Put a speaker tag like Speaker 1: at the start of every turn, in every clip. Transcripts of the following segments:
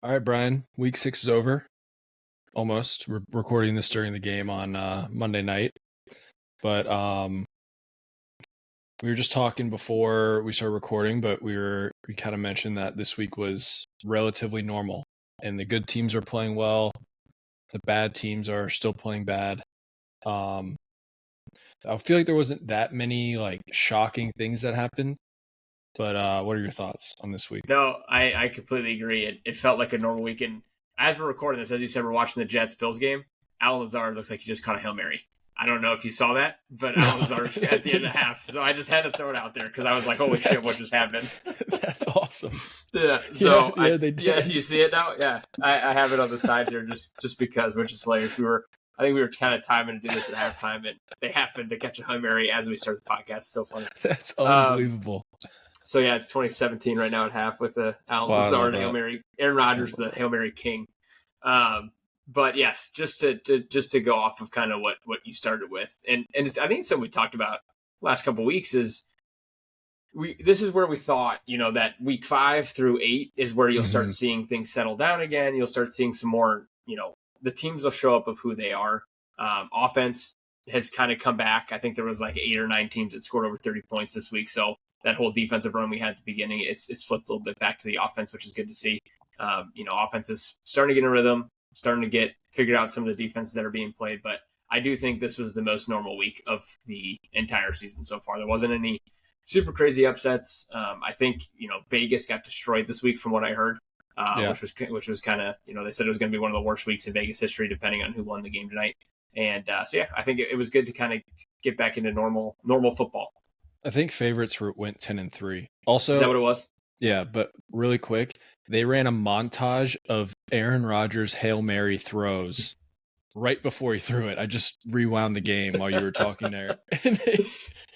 Speaker 1: All right, Brian. Week 6 is over. Almost. We're recording this during the game on Monday night. But we were just talking before we started recording, but we kind of mentioned that this week was relatively normal, and the good teams are playing well. The bad teams are still playing bad. Um, I feel like there wasn't that many like shocking things that happened. But what are your thoughts on this week?
Speaker 2: No, I completely agree. It felt like a normal weekend. As we're recording this, as you said, we're watching the Jets Bills game. Alan Lazard looks like he just caught a Hail Mary. I don't know if you saw that, but
Speaker 1: No,
Speaker 2: Alan Lazard at the end of the half. So I just had to throw it out there because I was like, holy shit, what just happened?
Speaker 1: That's awesome.
Speaker 2: Yeah. So
Speaker 1: Yeah, they did.
Speaker 2: Yeah, you see it now? Yeah. I have it on the side here just because, which is hilarious. I think we were kind of timing to do this at halftime, and they happened to catch a Hail Mary as we start the podcast. So funny.
Speaker 1: That's unbelievable.
Speaker 2: So yeah, it's 2017 right now at half with the Alan Lazard Hail Mary, Aaron Rodgers the Hail Mary king. But yes, just to go off of kind of what you started with, and I think it's something we talked about last couple of weeks is this is where we thought that week 5 through 8 is where you'll start seeing things settle down again. You'll start seeing some more the teams will show up of who they are. Offense has kind of come back. I think there was like 8 or 9 teams that scored over 30 points this week. So that whole defensive run we had at the beginning, it's flipped a little bit back to the offense, which is good to see. Offense is starting to get in a rhythm, starting to get figured out some of the defenses that are being played. But I do think this was the most normal week of the entire season so far. There wasn't any super crazy upsets. I think Vegas got destroyed this week from what I heard, which was kind of they said it was going to be one of the worst weeks in Vegas history, depending on who won the game tonight. And so yeah, I think it was good to kind of get back into normal football.
Speaker 1: I think favorites went 10-3. Also,
Speaker 2: is that what it was?
Speaker 1: Yeah, but really quick, they ran a montage of Aaron Rodgers' Hail Mary throws right before he threw it. I just rewound the game while you were talking there.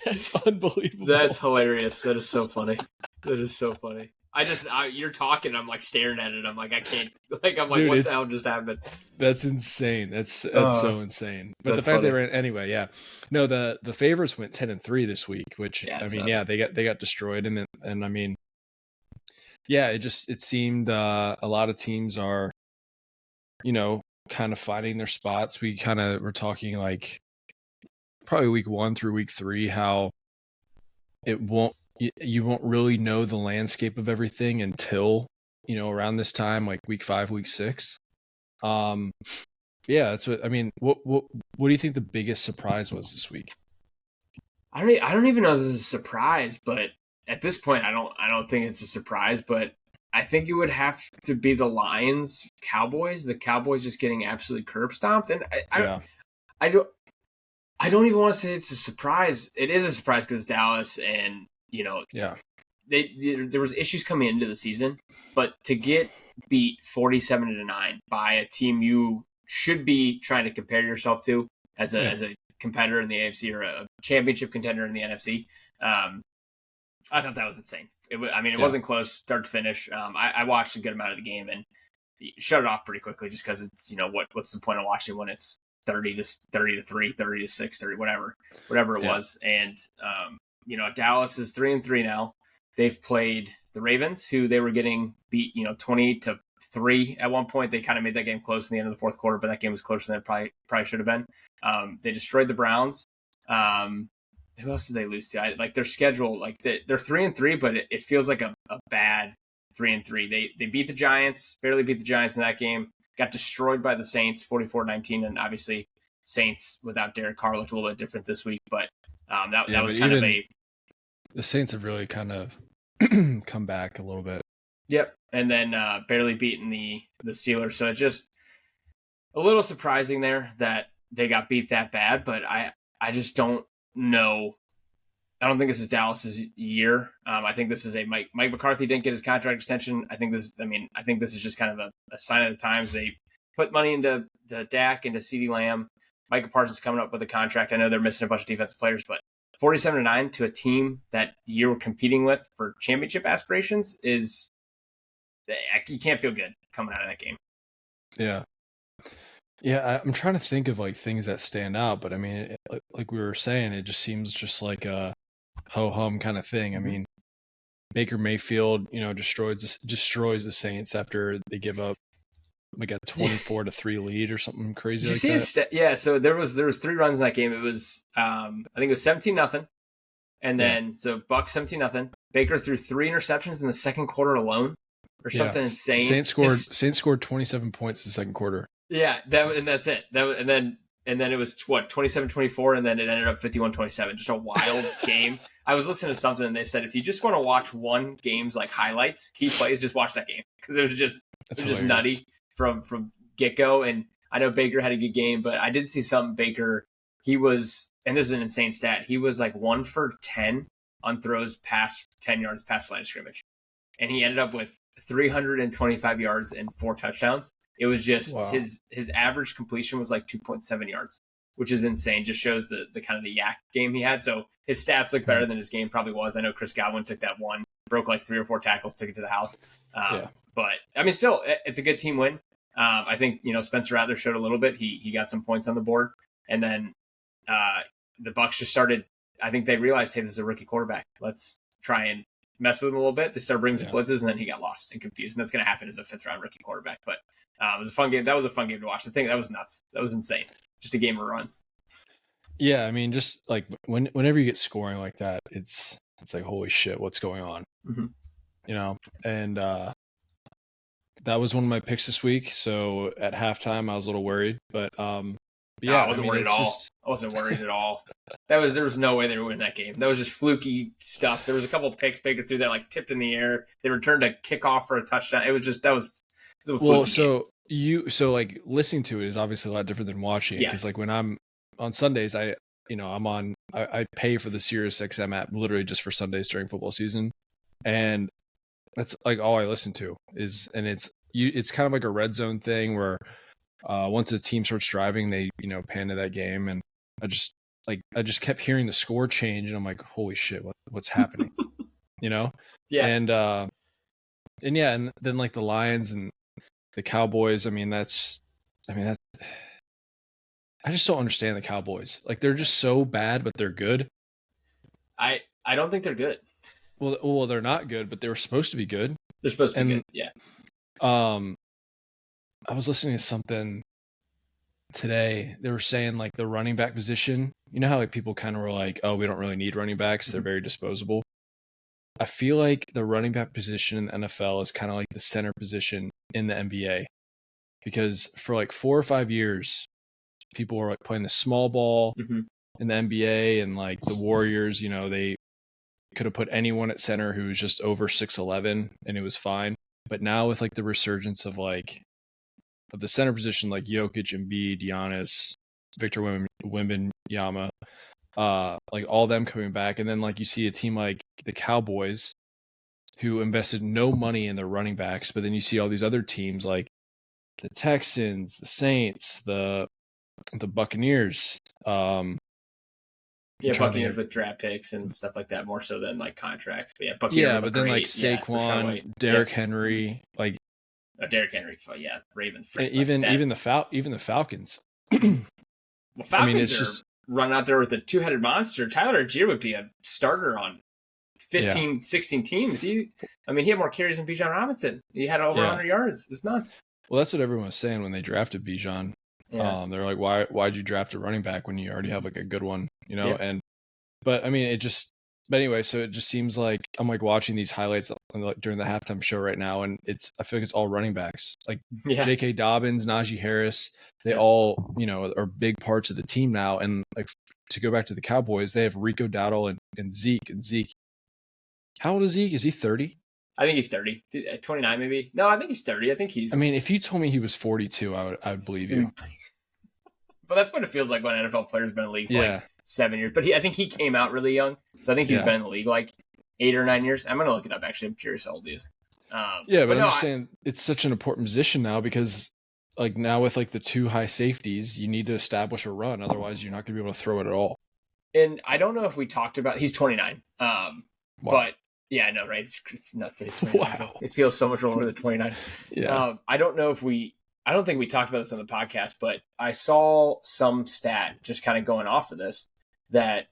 Speaker 1: That's unbelievable.
Speaker 2: That's hilarious. That is so funny. You're talking, I'm like staring at it. I'm like, I can't. Like, I'm like, dude, what the hell just happened?
Speaker 1: That's insane. That's so insane. But the fact they ran anyway, yeah. No, the favorites went 10-3 this week, which they got destroyed, and I mean, yeah, it seemed a lot of teams are, kind of finding their spots. We kind of were talking like probably week 1 through week 3 how you won't really know the landscape of everything until around this time, like week 5, week 6. Yeah, that's what I mean. What do you think the biggest surprise was this week?
Speaker 2: I don't even know if this is a surprise, but at this point, I don't think it's a surprise. But I think it would have to be the Lions, Cowboys. The Cowboys just getting absolutely curb stomped, and I don't even want to say it's a surprise. It is a surprise because it's Dallas, and there was issues coming into the season, but to get beat 47-9 by a team you should be trying to compare yourself to as a competitor in the AFC or a championship contender in the NFC, I thought that was insane. It wasn't close start to finish. I watched a good amount of the game and shut it off pretty quickly just because it's what's the point of watching when it's 30-3, 30-6, 30 whatever it was. And Dallas is 3-3 now. They've played the Ravens, who they were getting beat 20-3 at one point. They kind of made that game close in the end of the fourth quarter, but that game was closer than it probably should have been. They destroyed the Browns. Who else did they lose to? Their schedule, they're 3-3, but it feels like a bad 3-3. They beat the Giants, barely beat the Giants in that game. Got destroyed by the Saints, 44-19, and obviously Saints without Derek Carr looked a little bit different this week. But that was kind of
Speaker 1: the Saints have really kind of come back a little bit.
Speaker 2: Yep, and then barely beaten the Steelers. So it's just a little surprising there that they got beat that bad. But I just don't know. I don't think this is Dallas's year. I think this is Mike McCarthy didn't get his contract extension. I think this is just kind of a sign of the times. They put money into Dak, into CeeDee Lamb. Micah Parsons coming up with a contract. I know they're missing a bunch of defensive players, but 47-9 to a team that you were competing with for championship aspirations is you can't feel good coming out of that game.
Speaker 1: Yeah. Yeah, I'm trying to think of like things that stand out, but I mean, like we were saying, it just seems just like a ho-hum kind of thing. I mean, Baker Mayfield, destroys the Saints after they give up like a 24-3 lead or something crazy. Did you see
Speaker 2: yeah, so there was 3 runs in that game. It was I think it was 17-0. And then so Bucs 17-0. Baker threw 3 interceptions in the second quarter alone or something insane.
Speaker 1: Saints scored 27 points in the second quarter.
Speaker 2: Yeah, and that's it. And then it was what, 27-24, and then it ended up 51-27. Just a wild game. I was listening to something and they said if you just want to watch one game's like highlights, key plays, just watch that game because it was just nutty from get-go. And I know Baker had a good game, but I did see some Baker. He was, and this is an insane stat, he was like 1 for 10 on throws past 10 yards past the line of scrimmage. And he ended up with 325 yards and 4 touchdowns. It was just his average completion was like 2.7 yards, which is insane. Just shows the kind of the yak game he had. So his stats look better than his game probably was. I know Chris Godwin took that one, broke like 3 or 4 tackles, took it to the house. But I mean, still, it's a good team win. I think, Spencer Rattler showed a little bit. He got some points on the board. And then the Bucs just started, I think they realized, hey, this is a rookie quarterback. Let's try and mess with him a little bit. They started bringing some blitzes, and then he got lost and confused. And that's going to happen as a 5th-round rookie quarterback. But it was a fun game. That was a fun game to watch. I think that was nuts. That was insane. Just a game of runs.
Speaker 1: Yeah, I mean, just like whenever you get scoring like that, it's like, holy shit, what's going on?
Speaker 2: Mm-hmm.
Speaker 1: And that was one of my picks this week. So at halftime, I was a little worried, but yeah,
Speaker 2: I wasn't worried at all. I wasn't worried at all. There was no way they were winning that game. That was just fluky stuff. There was a couple of picks Baker threw that like tipped in the air. They returned a kickoff for a touchdown. It was a fluky game.
Speaker 1: So like listening to it is obviously a lot different than watching it, because like when I'm on Sundays, I pay for the SiriusXM app literally just for Sundays during football season, and that's like all I listen to is, and it's kind of like a red zone thing where once a team starts driving, they pan to that game, and I just kept hearing the score change, and I'm like, holy shit, what's happening?
Speaker 2: Yeah.
Speaker 1: And then like the Lions and the Cowboys, I just don't understand the Cowboys. Like, they're just so bad, but they're good.
Speaker 2: I don't think they're good.
Speaker 1: Well, they're not good, but they were supposed to be good.
Speaker 2: They're supposed to be good. Yeah.
Speaker 1: I was listening to something today. They were saying like the running back position. You know how like people kind of were like, "Oh, we don't really need running backs. They're very disposable." I feel like the running back position in the NFL is kind of like the center position in the NBA, because for like 4 or 5 years, people were like playing the small ball in the NBA, and like the Warriors, they could have put anyone at center who was just over 6'11", and it was fine. But now with like the resurgence of the center position, like Jokic, Embiid, Giannis, Victor Wembanyama, like all them coming back, and then like you see a team like the Cowboys who invested no money in their running backs, but then you see all these other teams like the Texans, the Saints, the Buccaneers.
Speaker 2: Buccaneers with draft picks and stuff like that, more so than like contracts. But Buccaneers
Speaker 1: but then like Saquon, Derrick Henry, like
Speaker 2: Derrick Henry, Ravens,
Speaker 1: even the Falcons.
Speaker 2: Well, Falcons are just running out there with a 2-headed monster. Tyler Algier would be a starter on 15, 16 teams. He had more carries than Bijan Robinson. He had over 100 yards. It's nuts.
Speaker 1: Well, that's what everyone was saying when they drafted Bijan. Yeah. They're like, why'd you draft a running back when you already have like a good one, But anyway, so it just seems like I'm like watching these highlights during the halftime show right now, and I feel like it's all running backs, like J.K. Dobbins, Najee Harris. They all, are big parts of the team now. And like, to go back to the Cowboys, they have Rico Dowdle and Zeke. And Zeke, how old is Zeke? Is he 30?
Speaker 2: I think he's 30, 29 maybe. No, I think he's 30. I think he's.
Speaker 1: If you told me he was 42, I would believe you.
Speaker 2: But that's what it feels like when an NFL player's been in the league for like 7 years. But I think he came out really young, so I think he's been in the league like 8 or 9 years. I'm gonna look it up. Actually, I'm curious how old he is.
Speaker 1: But I'm just saying it's such an important position now, because like now with like the 2 high safeties, you need to establish a run. Otherwise, you're not gonna be able to throw it at all.
Speaker 2: And I don't know if we talked about. He's 29. But. Yeah, I know, right? It's nuts that he's 29. Wow. It feels so much older than 29.
Speaker 1: Yeah.
Speaker 2: I don't think we talked about this on the podcast, but I saw some stat just kind of going off of this that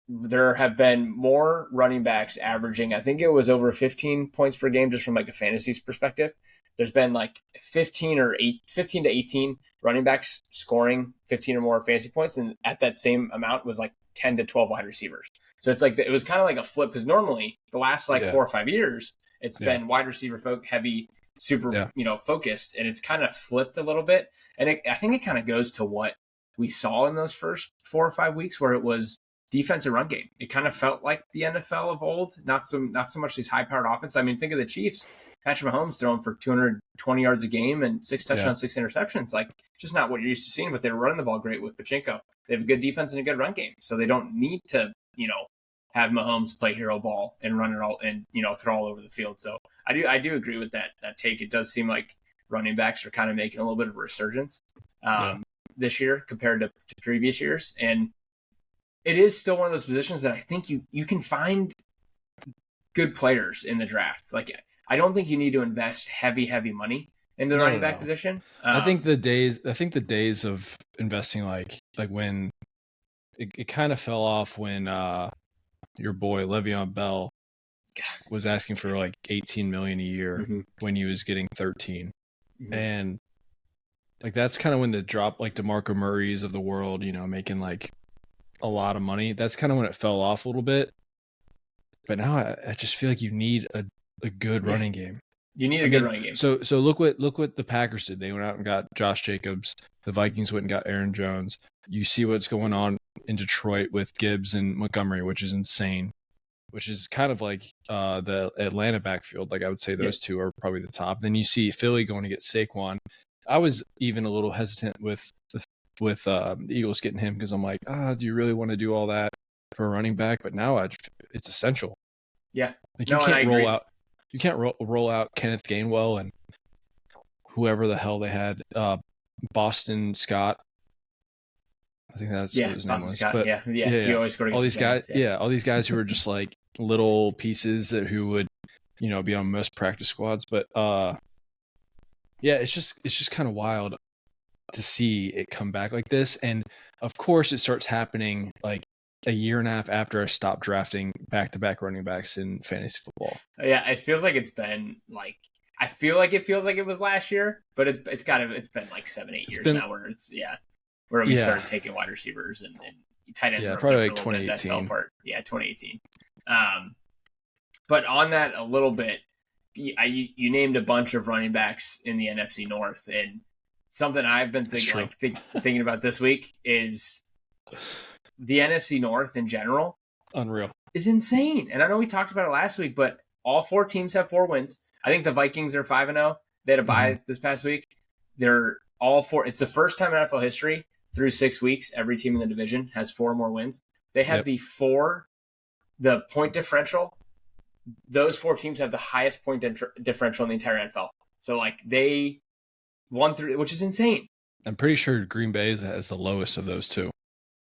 Speaker 2: there have been more running backs averaging, I think it was over 15 points per game just from like a fantasy perspective. There's been like 15 to 18 running backs scoring 15 or more fantasy points. And at that same amount was like 10 to 12 wide receivers. So it's like, it was kind of like a flip because normally the last like 4 or 5 years, it's been wide receiver heavy, super, focused. And it's kind of flipped a little bit. And I think it kind of goes to what we saw in those first 4 or 5 weeks where it was defensive run game. It kind of felt like the NFL of old, not so much these high-powered offense. I mean, think of the Chiefs. Patrick Mahomes throwing for 220 yards a game and 6 touchdowns, 6 interceptions. Like, just not what you're used to seeing, but they're running the ball great with Pachinko. They have a good defense and a good run game. So they don't need to, have Mahomes play hero ball and run it all and, throw all over the field. So I do agree with that take. It does seem like running backs are kind of making a little bit of a resurgence this year compared to previous years. And it is still one of those positions that I think you can find good players in the draft. Like, I don't think you need to invest heavy money in the running back position.
Speaker 1: I think the days of investing like when it kind of fell off when your boy Le'Veon Bell was asking for like 18 million a year when he was getting 13. And like that's kind of when the drop, like DeMarco Murray's of the world, making like a lot of money. That's kind of when it fell off a little bit. But now I just feel like you need a good running game.
Speaker 2: You need a good running game.
Speaker 1: So look what the Packers did. They went out and got Josh Jacobs. The Vikings went and got Aaron Jones. You see what's going on in Detroit with Gibbs and Montgomery, which is insane. Which is kind of like the Atlanta backfield. Like I would say those two are probably the top. Then you see Philly going to get Saquon. I was even a little hesitant with the Eagles getting him because I'm like, do you really want to do all that for a running back? But now it's essential.
Speaker 2: Yeah,
Speaker 1: like you can't roll out. You can't roll out Kenneth Gainwell and whoever the hell they had, Boston Scott. I think that's what his name was.
Speaker 2: Scott, but he always scored
Speaker 1: all these guys. All these guys who are just like little pieces who would, be on most practice squads. But it's just kind of wild to see it come back like this. And of course, it starts happening like a year and a half after I stopped drafting back-to-back running backs in fantasy football.
Speaker 2: Yeah, it feels like it's been like I feel like it feels like it was last year, but it's been like 7-8 years now where we started taking wide receivers and tight ends.
Speaker 1: Yeah, probably like 2018.
Speaker 2: That fell apart. Yeah, 2018. But on that a little bit, you named a bunch of running backs in the NFC North, and something I've been thinking about this week is the NFC North in general.
Speaker 1: Unreal.
Speaker 2: Is insane. And I know we talked about it last week, but all 4 teams have 4 wins. I think the Vikings are 5-0. They had a bye this past week. They're all 4. It's the first time in NFL history through 6 weeks, every team in the division has 4 more wins. They have the point differential. Those 4 teams have the highest point differential in the entire NFL. So like they won through, which is insane.
Speaker 1: I'm pretty sure Green Bay has the lowest of those 2.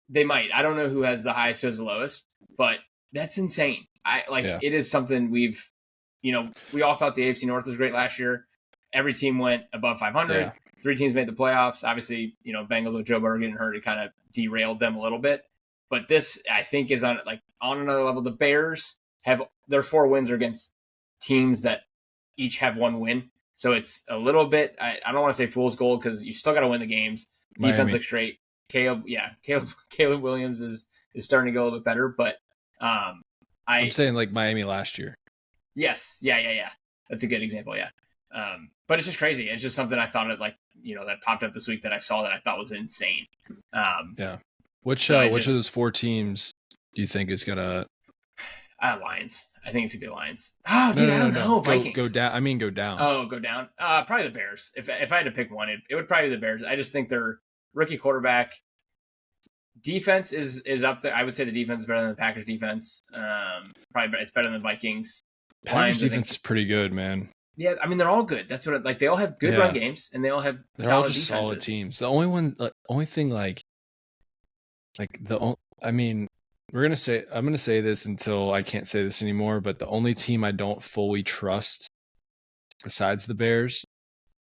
Speaker 2: They might. I don't know who has the highest, who has the lowest, but that's insane. It is something we all thought the AFC North was great last year. Every team went above 500. Yeah. 3 teams made the playoffs. Obviously, Bengals with Joe Burrow getting hurt, it kind of derailed them a little bit. But this, I think, is on another level. The Bears have their 4 wins are against teams that each have 1 win. So it's a little bit, I don't want to say fool's gold because you still got to win the games. Defense looks great. Caleb Williams is starting to go a little bit better, but I'm
Speaker 1: saying like Miami last year.
Speaker 2: Yes, yeah. That's a good example, yeah. But it's just crazy. It's just something I thought that popped up this week that I saw that I thought was insane.
Speaker 1: Which of those 4 teams do you think is gonna?
Speaker 2: Lions. I think it's gonna be Lions. Oh, dude, I don't know. Vikings.
Speaker 1: Go down. I mean, go down.
Speaker 2: Oh, go down. Probably the Bears. If I had to pick one, it would probably be the Bears. I just think their rookie quarterback defense is up there. I would say the defense is better than the Packers defense. Probably it's better than the Vikings.
Speaker 1: Packers defense is pretty good, man.
Speaker 2: Yeah, I mean they're all good. That's what they all have good run games and they all have solid defenses.
Speaker 1: Solid teams. The only thing I'm gonna say this until I can't say this anymore, but the only team I don't fully trust besides the Bears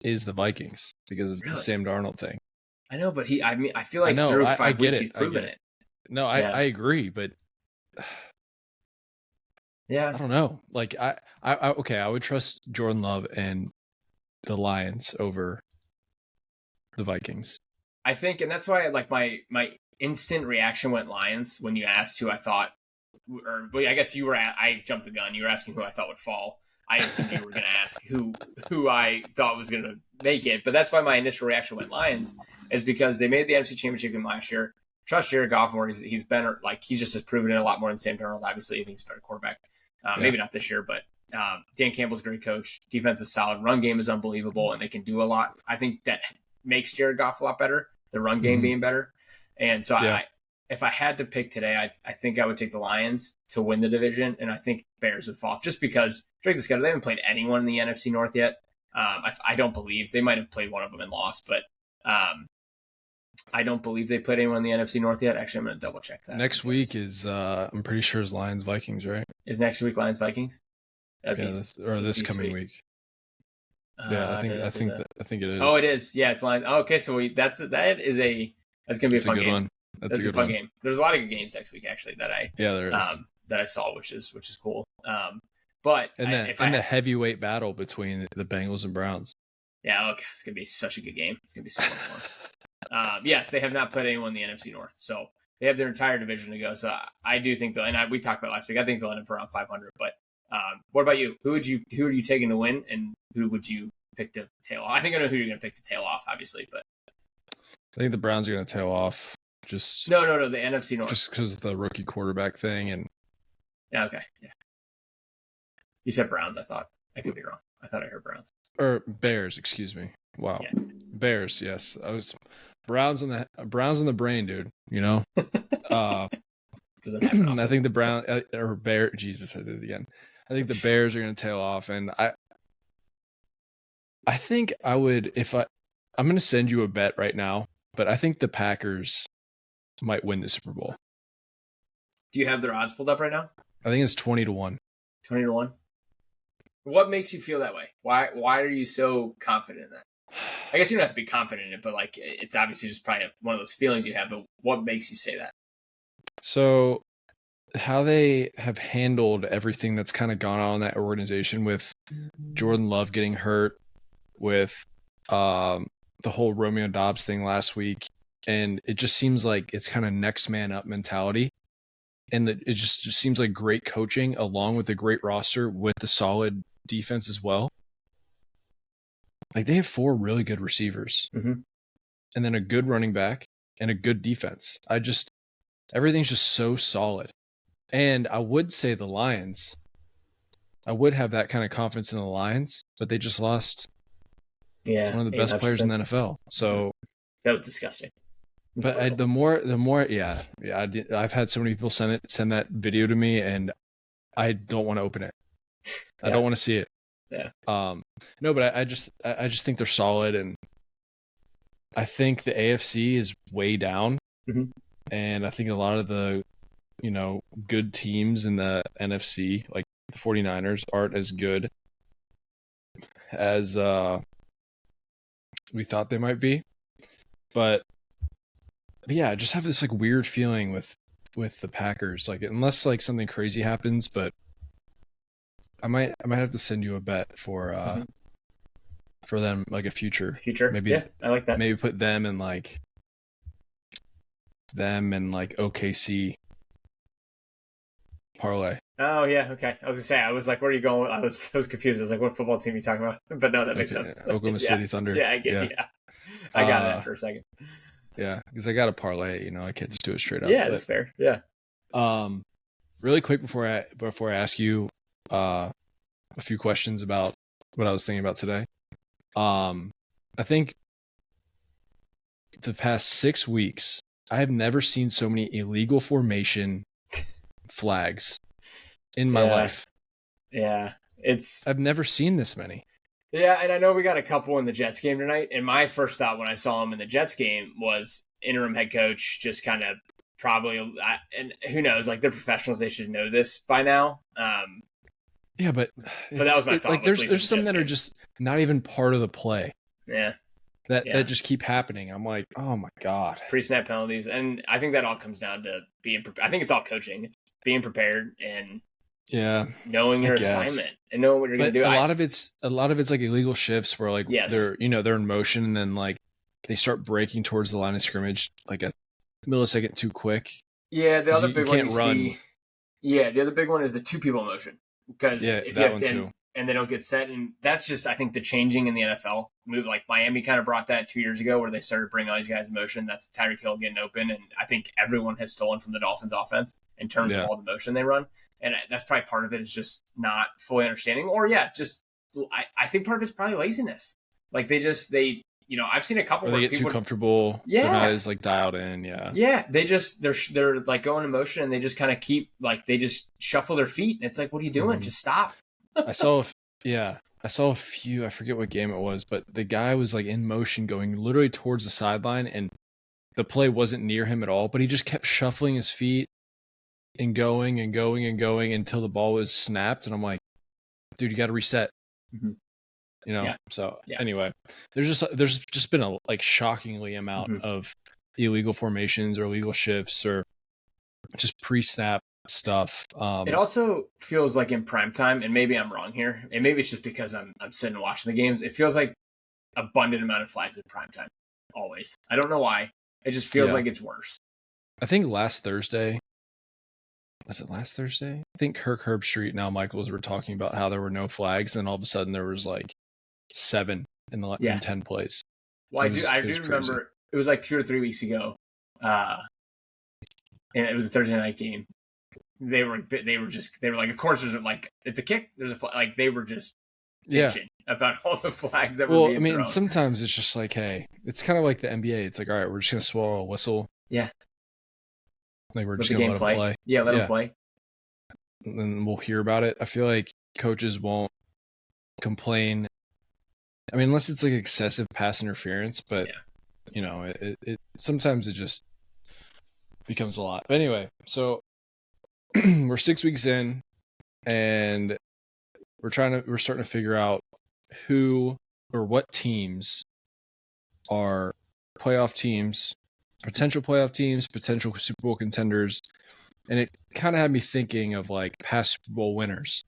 Speaker 1: is the Vikings because of the Sam Darnold thing.
Speaker 2: I know, but I feel like through 5 weeks he's proven it.
Speaker 1: No, I agree, but
Speaker 2: Yeah,
Speaker 1: I don't know. Like okay, I would trust Jordan Love and the Lions over the Vikings.
Speaker 2: I think, and that's why like my instant reaction went Lions when you asked who I thought, or well, I guess you were I jumped the gun. You were asking who I thought would fall. I assumed you were going to ask who I thought was going to make it, but that's why my initial reaction went Lions, is because they made the NFC Championship game last year. Trust Jared Goff more. He's been like he's just has proven it a lot more than Sam Darnold. Obviously, I think he's a better quarterback. Maybe not this year, but Dan Campbell's a great coach. Defense is solid. Run game is unbelievable, and they can do a lot. I think that makes Jared Goff a lot better. The run game being better, and so if I had to pick today, I think I would take the Lions to win the division, and I think Bears would fall just because straight the schedule. They haven't played anyone in the NFC North yet. I don't believe they might have played one of them and lost, but I don't believe they played anyone in the NFC North yet. Actually, I'm going to double check that.
Speaker 1: Next week is I'm pretty sure is Lions Vikings, right?
Speaker 2: Is next week Lions Vikings?
Speaker 1: This coming week. Yeah, I think it is.
Speaker 2: Oh, it is. Yeah, it's Lions. Oh, okay, so that's going to be a fun game. One. That's a fun game. There's a lot of good games next week actually that
Speaker 1: there is
Speaker 2: that I saw, which is cool. But
Speaker 1: the heavyweight battle between the Bengals and Browns.
Speaker 2: Yeah, okay, it's gonna be such a good game. It's gonna be so much fun. Yes, they have not played anyone in the NFC North, so they have their entire division to go. So I do think we talked about last week. I think they'll end up around 500. But what about you? Who are you taking to win, and who would you pick to tail off? I think I know who you're gonna pick to tail off, obviously, but
Speaker 1: I think the Browns are gonna tail off. Just
Speaker 2: no, the NFC North.
Speaker 1: Just because of the rookie quarterback thing and
Speaker 2: yeah, okay, yeah. You said Browns. I thought I could be wrong. I thought I heard Browns
Speaker 1: or Bears. Excuse me. Wow, yeah. Bears. Yes, I was Browns in the brain, dude. You know.
Speaker 2: Doesn't happen.
Speaker 1: I think the Brown or Bear. Jesus, I did it again. I think the Bears are going to tail off, and I think I would I'm going to send you a bet right now, but I think the Packers might win the Super Bowl.
Speaker 2: Do you have their odds pulled up right now?
Speaker 1: I think it's 20-1.
Speaker 2: 20-1. What makes you feel that way? Why are you so confident in that? I guess you don't have to be confident in it, but like it's obviously just probably one of those feelings you have. But what makes you say that?
Speaker 1: So, how they have handled everything that's kind of gone on in that organization with Jordan Love getting hurt, with the whole Romeo Doubs thing last week. And it just seems like it's kind of next man up mentality. And it just seems like great coaching along with a great roster with the solid defense as well. Like they have 4 really good receivers and then a good running back and a good defense. Everything's just so solid. And I would say the Lions, I would have that kind of confidence in the Lions, but they just lost one of the best players in the NFL. So
Speaker 2: that was disgusting.
Speaker 1: But the more, yeah. I've had so many people send that video to me, and I don't want to open it. I don't want to see it.
Speaker 2: Yeah.
Speaker 1: No, but I just think they're solid, and I think the AFC is way down, and I think a lot of the, good teams in the NFC, like the 49ers, aren't as good as we thought they might be, but yeah, I just have this like weird feeling with the Packers, like unless like something crazy happens, but I might have to send you a bet for them, like a future.
Speaker 2: Maybe, yeah, I like that.
Speaker 1: Maybe put them and like OKC parlay.
Speaker 2: Oh yeah, okay. I was gonna say, I was like, where are you going? I was confused. I was like, what football team are you talking about? But no, that makes sense.
Speaker 1: Oklahoma City Thunder.
Speaker 2: Yeah, I get it. Yeah. I got it for a second.
Speaker 1: Yeah, because I got a parlay. I can't just do it straight up.
Speaker 2: Yeah, that's fair. Yeah.
Speaker 1: Really quick before I ask you a few questions about what I was thinking about today. I think the past 6 weeks, I have never seen so many illegal formation flags in my life.
Speaker 2: Yeah,
Speaker 1: I've never seen this many.
Speaker 2: Yeah, and I know we got a couple in the Jets game tonight, and my first thought when I saw him in the Jets game was interim head coach just kind of probably, and who knows, like they're professionals, they should know this by now.
Speaker 1: Yeah, but
Speaker 2: that was my thought.
Speaker 1: Like there's some that are just not even part of the play.
Speaker 2: Yeah.
Speaker 1: That just keep happening. I'm like, oh my God.
Speaker 2: Pre-snap penalties. And I think that all comes down to being prepared. I think it's all coaching. It's being prepared and
Speaker 1: knowing
Speaker 2: your assignment and knowing what you're going to do.
Speaker 1: A lot of it's like illegal shifts where like they're in motion and then like they start breaking towards the line of scrimmage like a millisecond too quick.
Speaker 2: Yeah, the other big one you see. Yeah, the other big one is the 2 people motion because if you have 10 and they don't get set, and that's just I think the changing in the NFL move. Like Miami kind of brought that 2 years ago where they started bringing all these guys in motion. That's Tyreek Hill getting open, and I think everyone has stolen from the Dolphins offense in terms of all the motion they run, and that's probably part of it is just not fully understanding, or just I think part of it's probably laziness. Like they I've seen a couple
Speaker 1: where they get too comfortable.
Speaker 2: Yeah,
Speaker 1: they're not as like dialed in.
Speaker 2: Yeah. They're like going in motion and they just kind of keep like they just shuffle their feet and it's like, what are you doing? Just stop.
Speaker 1: I saw a few. I forget what game it was, but the guy was like in motion, going literally towards the sideline, and the play wasn't near him at all. But he just kept shuffling his feet and going and going and going until the ball was snapped. And I'm like, dude, you got to reset.
Speaker 2: Mm-hmm.
Speaker 1: Anyway, there's just been a like shockingly amount of illegal formations or illegal shifts or just pre-snap stuff.
Speaker 2: It also feels like in primetime, and maybe I'm wrong here, and maybe it's just because I'm sitting and watching the games. It feels like abundant amount of flags in primetime. Always. I don't know why. It just feels like it's worse.
Speaker 1: I think last Thursday. Was it last Thursday? I think Kirk Herbstreit and Al Michaels were talking about how there were no flags, and then all of a sudden there was like 7 in 10 plays.
Speaker 2: Well, I do remember it was like 2 or 3 weeks ago, and it was a Thursday night game. They were like, of course there's like it's a kick. There's a flag. Like they were just bitching about all the flags that were being thrown.
Speaker 1: Sometimes it's just like, hey, it's kind of like the NBA. It's like, all right, we're just gonna swallow a whistle.
Speaker 2: Yeah.
Speaker 1: Like we're just gonna let them play.
Speaker 2: Yeah, let them play.
Speaker 1: And then we'll hear about it. I feel like coaches won't complain. I mean, unless it's like excessive pass interference, but it sometimes it just becomes a lot. But anyway, so we're 6 weeks in, and we're starting to figure out who or what teams are playoff teams, potential playoff teams, potential Super Bowl contenders, and it kind of had me thinking of like past Super Bowl winners.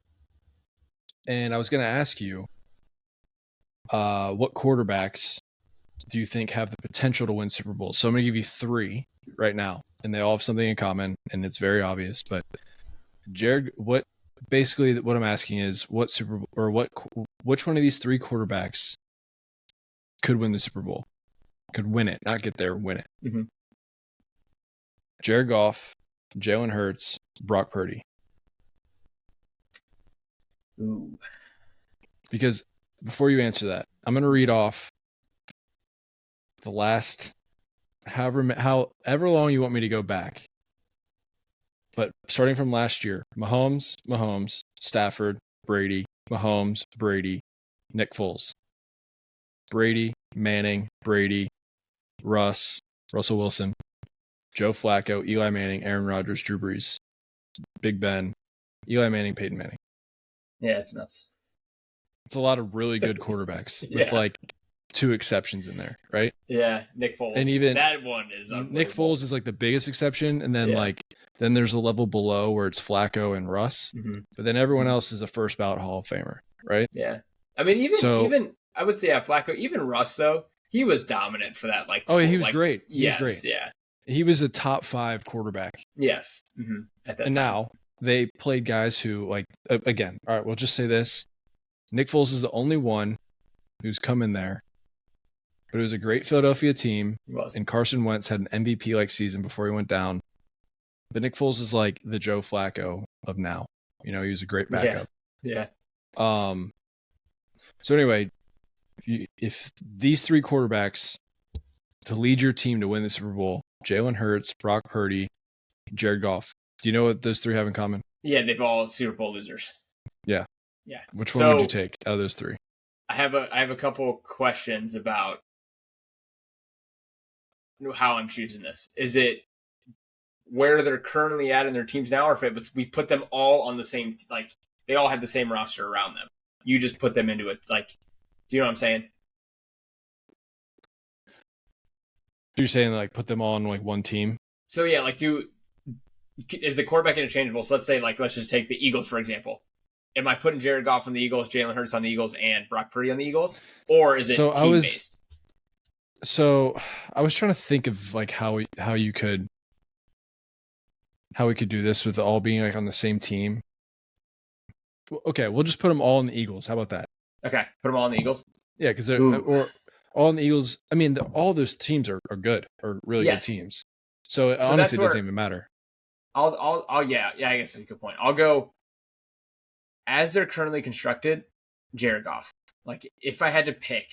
Speaker 1: And I was going to ask you, what quarterbacks do you think have the potential to win Super Bowls? So I'm going to give you 3 right now, and they all have something in common, and it's very obvious. But Jared, what I'm asking is, which one of these 3 quarterbacks could win the Super Bowl? Could win it, not get there, win it.
Speaker 2: Mm-hmm.
Speaker 1: Jared Goff, Jalen Hurts, Brock Purdy.
Speaker 2: Ooh.
Speaker 1: Because before you answer that, I'm going to read off the last however long you want me to go back. But starting from last year, Mahomes, Stafford, Brady, Mahomes, Brady, Nick Foles. Brady, Manning, Brady, Russell Wilson, Joe Flacco, Eli Manning, Aaron Rodgers, Drew Brees, Big Ben, Eli Manning, Peyton Manning.
Speaker 2: Yeah, it's nuts.
Speaker 1: It's a lot of really good quarterbacks with like 2 exceptions in there, right?
Speaker 2: Yeah, Nick Foles.
Speaker 1: And even
Speaker 2: that one is
Speaker 1: Nick Foles is like the biggest exception, and then then there's a level below where it's Flacco and Russ, but then everyone else is a first ballot Hall of Famer, right?
Speaker 2: Yeah, I mean even I would say Flacco, even Russ though, he was dominant for that. Like
Speaker 1: he was great. He was great.
Speaker 2: Yeah,
Speaker 1: he was a top 5 quarterback.
Speaker 2: Yes,
Speaker 1: at that time. Now they played guys who like again. All right, we'll just say this: Nick Foles is the only one who's come in there. But it was a great Philadelphia team, and Carson Wentz had an MVP-like season before he went down. But Nick Foles is like the Joe Flacco of now. He was a great backup.
Speaker 2: Yeah.
Speaker 1: So anyway, if these 3 quarterbacks to lead your team to win the Super Bowl, Jalen Hurts, Brock Purdy, Jared Goff, do you know what those 3 have in common?
Speaker 2: Yeah, they've all Super Bowl losers.
Speaker 1: Yeah. Which one would you take out of those 3?
Speaker 2: I have a couple questions about how I'm choosing this. Is it where they're currently at in their teams now, or if we put them all on the same, like they all had the same roster around them? You just put them into it. Like, do you know what I'm saying?
Speaker 1: You're saying like put them all on like one team?
Speaker 2: So yeah, like do is the quarterback interchangeable? So let's say, like, let's just take the Eagles, for example. Am I putting Jared Goff on the Eagles, Jalen Hurts on the Eagles, and Brock Purdy on the Eagles? Or is it team-based?
Speaker 1: So I was trying to think of like how we could do this with all being like on the same team. Okay, we'll just put them all in the Eagles. How about that?
Speaker 2: Okay, put them all in the Eagles.
Speaker 1: Yeah, because they're or all in the Eagles. I mean, all those teams are good, are really good teams. So honestly, it doesn't even matter.
Speaker 2: I'll yeah, I guess that's a good point. I'll go as they're currently constructed, Jared Goff. Like if I had to pick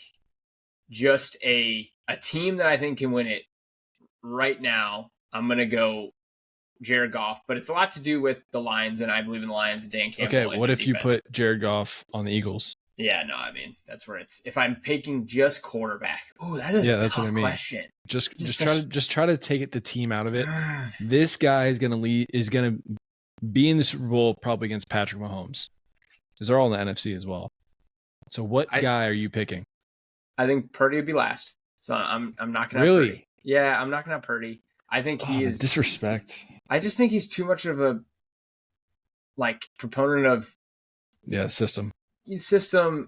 Speaker 2: just a team that I think can win it right now, I'm gonna go Jared Goff. But it's a lot to do with the Lions, and I believe in the Lions and Dan Campbell.
Speaker 1: Okay, what if you put Jared Goff on the Eagles?
Speaker 2: Yeah, no, I mean that's where it's. If I'm picking just quarterback, that is a tough question.
Speaker 1: Just try to take the team out of it. This guy is gonna be in the Super Bowl probably against Patrick Mahomes, because they're all in the NFC as well. So what guy are you picking?
Speaker 2: I think Purdy would be last. So I'm not gonna
Speaker 1: really.
Speaker 2: Have Purdy. Yeah, I'm not gonna have Purdy. I think he is
Speaker 1: disrespect.
Speaker 2: I just think he's too much of a proponent of
Speaker 1: system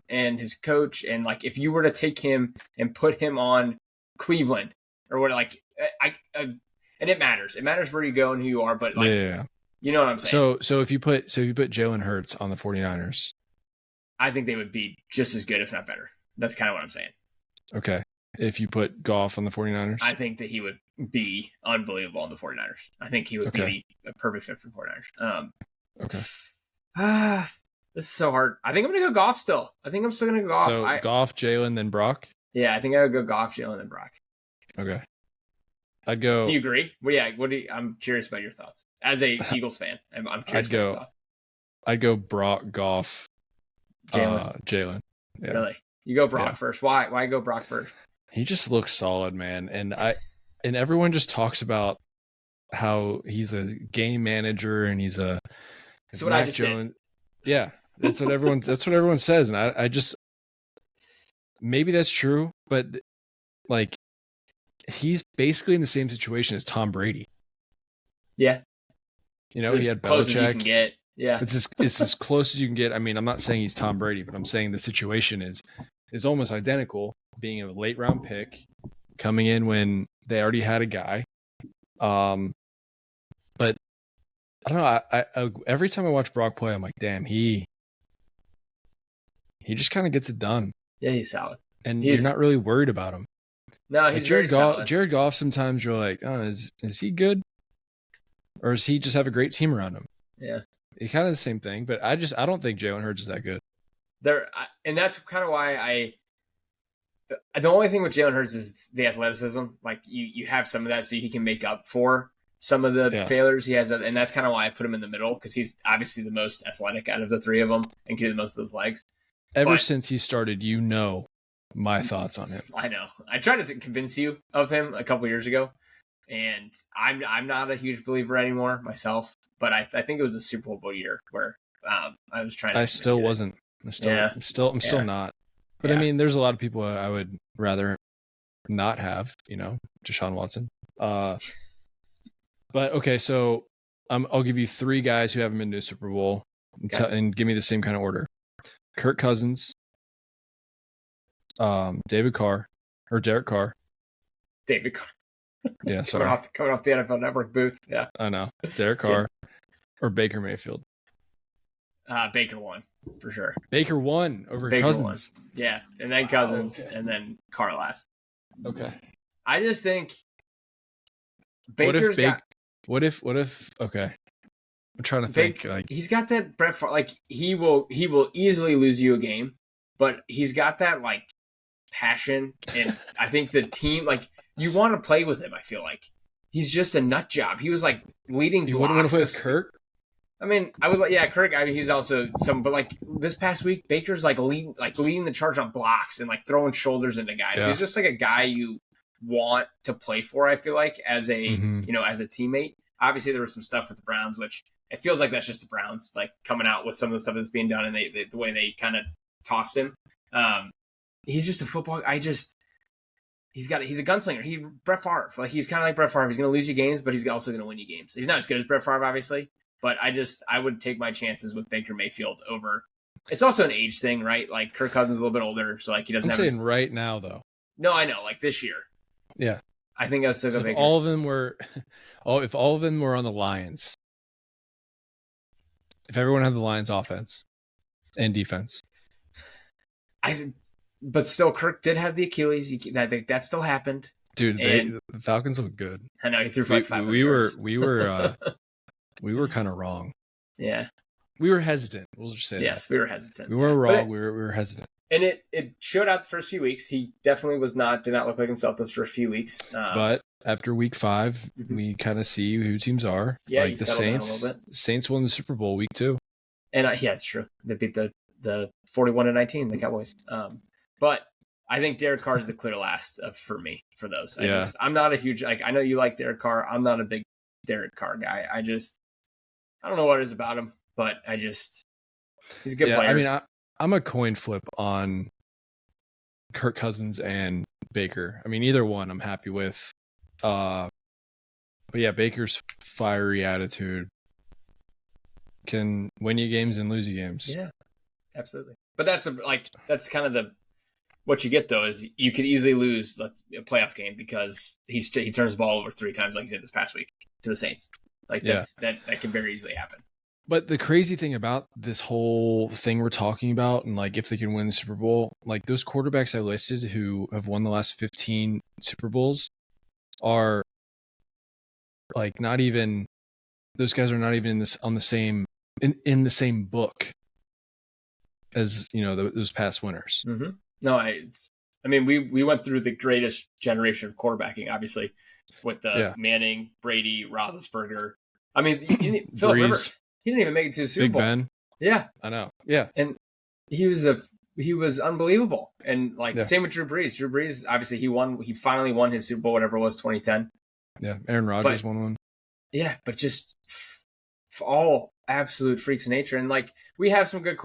Speaker 2: and his coach, and like if you were to take him and put him on Cleveland or what, like and it matters. It matters where you go and who you are, but like you know what I'm saying.
Speaker 1: So if you put Jalen Hurts on the 49ers,
Speaker 2: I think they would be just as good, if not better. That's kind of what I'm saying.
Speaker 1: Okay. If you put Goff on the 49ers?
Speaker 2: I think that he would be unbelievable on the 49ers. I think he would be a perfect fit for the 49ers.
Speaker 1: Okay.
Speaker 2: This is so hard. I think I'm going to go Goff still. I think I'm still going to go Goff.
Speaker 1: So Goff, Jalen, then Brock?
Speaker 2: Yeah, I think I would go Goff, Jalen, then Brock.
Speaker 1: Okay. I'd go...
Speaker 2: Do you agree? Well, yeah, I'm curious about your thoughts. As a Eagles fan, I'm curious about your thoughts. I'd
Speaker 1: go Brock, Goff, Jalen.
Speaker 2: Yeah. Really? You go Brock first. Why go Brock first?
Speaker 1: He just looks solid, man. And everyone just talks about how he's a game manager and he's a
Speaker 2: That's what I just did.
Speaker 1: Yeah. That's what everyone says. And I just maybe that's true, but like he's basically in the same situation as Tom Brady.
Speaker 2: Yeah.
Speaker 1: You know, he had Belichick.
Speaker 2: Close as you can get. Yeah.
Speaker 1: It's as close as you can get. I mean, I'm not saying he's Tom Brady, but I'm saying the situation is almost identical, being a late round pick, coming in when they already had a guy. But I don't know. I every time I watch Brock play, I'm like, damn, he just kind of gets it done.
Speaker 2: Yeah, he's solid.
Speaker 1: And you're not really worried about him.
Speaker 2: No, he's very solid.
Speaker 1: Jared Goff, sometimes you're like, oh, is he good? Or does he just have a great team around him?
Speaker 2: Yeah.
Speaker 1: It's kind of the same thing, but I don't think Jalen Hurts is that good.
Speaker 2: And that's kind of why the only thing with Jalen Hurts is the athleticism. Like you have some of that, so he can make up for some of the failures he has, and that's kind of why I put him in the middle, because he's obviously the most athletic out of the three of them and can do the most of those legs.
Speaker 1: Since he started, my thoughts on him.
Speaker 2: I know. I tried to convince you of him a couple years ago, and I'm not a huge believer anymore myself. But I think it was the Super Bowl year where I was trying to.
Speaker 1: I still wasn't. I'm still not. But I mean, there's a lot of people I would rather not have. You know, Deshaun Watson. But okay, so I'll give you three guys who haven't been to a Super Bowl, and give me the same kind of order: Kirk Cousins, Derek Carr.
Speaker 2: David Carr.
Speaker 1: Yeah, sorry.
Speaker 2: Coming off the NFL Network booth. Yeah,
Speaker 1: I know. Derek Carr or Baker Mayfield.
Speaker 2: Baker won for sure.
Speaker 1: Baker won over Baker Cousins.
Speaker 2: Won. Yeah, and then Cousins, and then Carr last.
Speaker 1: Okay.
Speaker 2: I just think Baker's
Speaker 1: What if? Okay. I'm trying to think.
Speaker 2: He's got that Brett Favre. Like he will easily lose you a game, but he's got that like passion, and I think the team you want to play with him. I feel like he's just a nut job. He was like leading blocks. You wouldn't want to play with
Speaker 1: Kirk?
Speaker 2: I mean, I was like, yeah, Kirk. I mean, he's also but like this past week, Baker's leading the charge on blocks and like throwing shoulders into guys. Yeah. He's just like a guy you want to play for. I feel like as a as a teammate. Obviously, there was some stuff with the Browns, which it feels like that's just the Browns like coming out with some of the stuff that's being done, and the way they kind of tossed him. He's just a football. He's he's a gunslinger. Brett Favre. Like, he's kind of like Brett Favre. He's going to lose you games, but he's also going to win you games. He's not as good as Brett Favre, obviously, but I would take my chances with Baker Mayfield over. It's also an age thing, right? Like, Kirk Cousins is a little bit older, so like he doesn't.
Speaker 1: I'm saying right now though.
Speaker 2: No, I know. Like this year.
Speaker 1: Yeah,
Speaker 2: I think I was still
Speaker 1: so
Speaker 2: Baker.
Speaker 1: If all of them were on the Lions, if everyone had the Lions offense and defense,
Speaker 2: but still, Kirk did have the Achilles. I think that still happened.
Speaker 1: Dude, the Falcons look good.
Speaker 2: I know he threw like 5.
Speaker 1: We were kind of wrong.
Speaker 2: Yeah,
Speaker 1: we were hesitant. We'll just say
Speaker 2: yes,
Speaker 1: that.
Speaker 2: we were hesitant.
Speaker 1: We were wrong. We were hesitant,
Speaker 2: and it showed out the first few weeks. He definitely did not look like himself those first few weeks.
Speaker 1: But after week 5, we kind of see who teams are.
Speaker 2: Yeah,
Speaker 1: like the Saints. Saints won the Super Bowl week 2,
Speaker 2: and yeah, it's true. They beat the 41-19, the Cowboys. But I think Derek Carr is the clear last for me for those. I'm not a huge, like, I know you like Derek Carr. I'm not a big Derek Carr guy. I don't know what it is about him, but he's a good player.
Speaker 1: I mean, I'm a coin flip on Kirk Cousins and Baker. I mean, either one I'm happy with. But yeah, Baker's fiery attitude can win you games and lose you games.
Speaker 2: Yeah, absolutely. But that's kind of what you get though, is you could easily lose a playoff game because he turns the ball over 3 times like he did this past week to the Saints. Like that can very easily happen.
Speaker 1: But the crazy thing about this whole thing we're talking about, and like if they can win the Super Bowl, like those quarterbacks I listed who have won the last 15 Super Bowls are like not even, those guys are not even in the same book as, you know, those past winners.
Speaker 2: Mm-hmm. No, I mean, we went through the greatest generation of quarterbacking, obviously, with the Manning, Brady, Roethlisberger. I mean, Philip Rivers, he didn't even make it to the Super Bowl.
Speaker 1: Ben.
Speaker 2: Yeah,
Speaker 1: I know. Yeah,
Speaker 2: and he was unbelievable. And same with Drew Brees. Drew Brees, obviously, he finally won his Super Bowl, whatever it was, 2010.
Speaker 1: Yeah, Aaron Rodgers won one.
Speaker 2: Yeah, but just all absolute freaks of nature, and like we have some good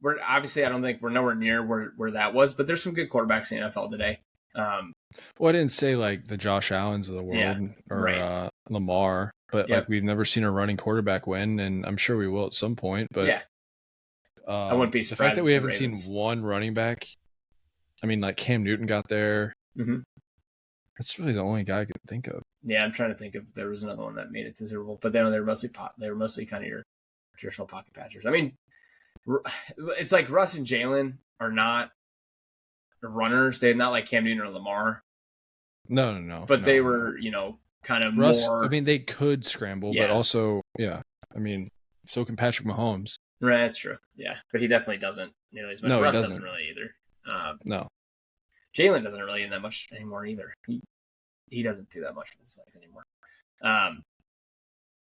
Speaker 2: we're obviously, I don't think we're nowhere near where that was, but there's some good quarterbacks in the NFL today.
Speaker 1: Well, I didn't say like the Josh Allens of the world or Lamar, but like we've never seen a running quarterback win, and I'm sure we will at some point. But
Speaker 2: I wouldn't be surprised.
Speaker 1: The fact that we haven't seen one running back, I mean, like Cam Newton got there.
Speaker 2: Mm-hmm.
Speaker 1: That's really the only guy I can think of.
Speaker 2: Yeah, I'm trying to think if there was another one that made it to the Super Bowl, but they were mostly kind of your traditional pocket patchers. I mean, it's like Russ and Jalen are not runners. They're not like Cam Newton or Lamar.
Speaker 1: No.
Speaker 2: But they were, kind of Russ, more.
Speaker 1: I mean, they could scramble, but also, I mean, so can Patrick Mahomes.
Speaker 2: Right, that's true. Yeah, but he definitely doesn't nearly as much.
Speaker 1: No,
Speaker 2: Russ
Speaker 1: he doesn't
Speaker 2: really either.
Speaker 1: No.
Speaker 2: Jalen doesn't really that much anymore either. He doesn't do that much with his legs anymore.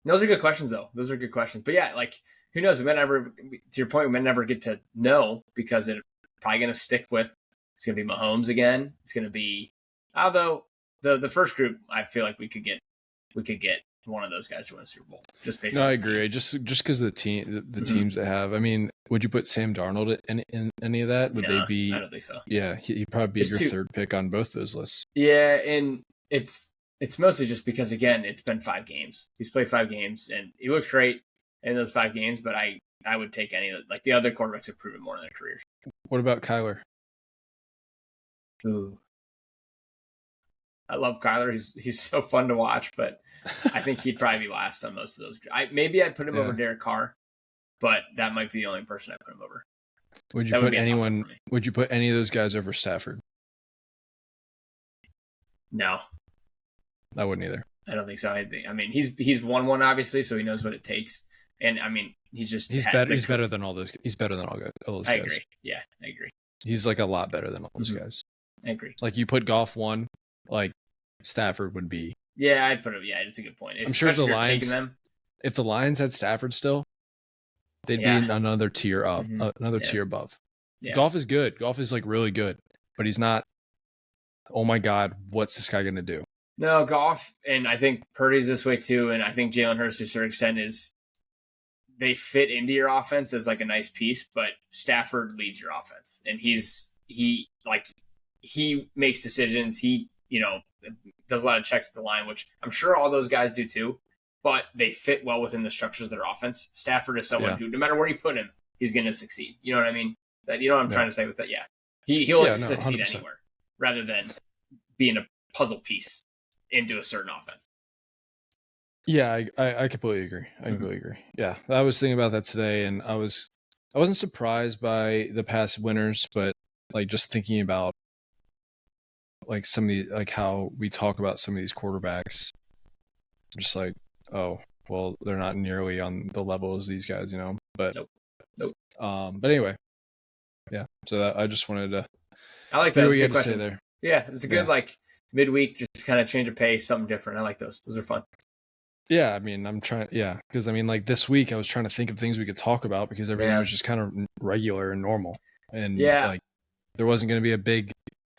Speaker 2: Those are good questions, though. Those are good questions. But yeah, like, who knows? We might never, to your point, we might never get to know because it's probably going to stick with, it's going to be Mahomes again. It's going to be, although the first group, I feel like we could get one of those guys to win the Super Bowl. Just based on
Speaker 1: I agree. Just because of the teams that have. I mean, would you put Sam Darnold in any of that? Would they be?
Speaker 2: I don't think so.
Speaker 1: Yeah, he'd probably be your third pick on both those lists.
Speaker 2: Yeah, and it's mostly just because, again, it's been 5 games. He's played 5 games, and he looks great in those 5 games, but I would take any of it. Like, the other quarterbacks have proven more in their careers.
Speaker 1: What about Kyler?
Speaker 2: Ooh. I love Kyler. He's so fun to watch, but I think he'd probably be last on most of those. Maybe I'd put him over Derek Carr, but that might be the only person I'd put him over.
Speaker 1: Would you put any of those guys over Stafford?
Speaker 2: No.
Speaker 1: I wouldn't either.
Speaker 2: I don't think so. I mean, he's won one, obviously, so he knows what it takes. And I mean, he's better.
Speaker 1: He's better than all those. He's better than all those guys.
Speaker 2: I agree. Yeah, I agree.
Speaker 1: He's like a lot better than all those guys.
Speaker 2: I agree.
Speaker 1: Like, you put Goff one, like Stafford would be.
Speaker 2: Yeah, I'd put him. Yeah, it's a good point.
Speaker 1: I'm sure if the Lions had Stafford still, they'd be another tier up, tier above. Yeah. Goff is good. Goff is like really good, but he's not. Oh my God, what's this guy gonna do?
Speaker 2: No, Goff, and I think Purdy's this way too, and I think Jalen Hurts to a certain extent is they fit into your offense as like a nice piece, but Stafford leads your offense, and he he makes decisions. He, does a lot of checks at the line, which I'm sure all those guys do too, but they fit well within the structures of their offense. Stafford is someone who, no matter where you put him, he's going to succeed. You know what I mean? You know what I'm trying to say with that? Yeah. He'll succeed 100%. Anywhere rather than being a puzzle piece into a certain offense.
Speaker 1: Yeah, I completely agree. Yeah, I was thinking about that today, and I wasn't surprised by the past winners, but like just thinking about like some of the, like how we talk about some of these quarterbacks, just like, oh, well, they're not nearly on the level as these guys, but
Speaker 2: nope.
Speaker 1: But anyway, yeah, so I just wanted to,
Speaker 2: I like that. That's a good question there. Yeah, it's a good like midweek, just kind of change of pace, something different. I like those are fun.
Speaker 1: Yeah, I mean, because I mean, like this week I was trying to think of things we could talk about because everything was just kind of regular and normal, and like there wasn't going to be a big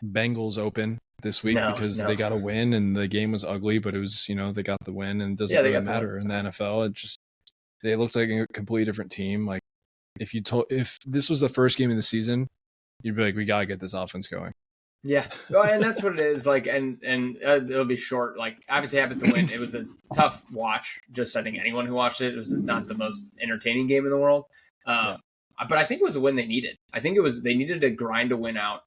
Speaker 1: Bengals Open this week because they got a win and the game was ugly, but it was, they got the win and it doesn't really matter in the NFL. It just, they looked like a completely different team. Like if this was the first game of the season, you'd be like, we got to get this offense going.
Speaker 2: Yeah. Well, and that's what it is. Like, and it'll be short. Like, obviously happened to win. It was a tough watch. Just, I think anyone who watched it was not the most entertaining game in the world. But I think it was a win they needed. I think they needed to grind a win out,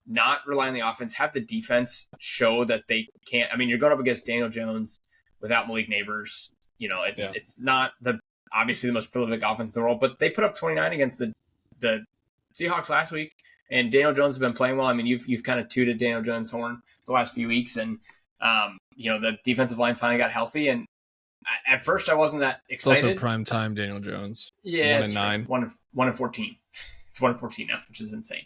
Speaker 2: not rely on the offense, have the defense show that they can't. I mean, you're going up against Daniel Jones without Malik Neighbors. It's not obviously the most prolific offense in the world, but they put up 29 against the Seahawks last week. And Daniel Jones has been playing well. I mean, you've kind of tooted Daniel Jones' horn the last few weeks, and the defensive line finally got healthy. And at first, I wasn't that excited.
Speaker 1: It's also prime time Daniel Jones.
Speaker 2: Yeah,
Speaker 1: 1-9,
Speaker 2: 1-14. It's 1-14 now, which is insane.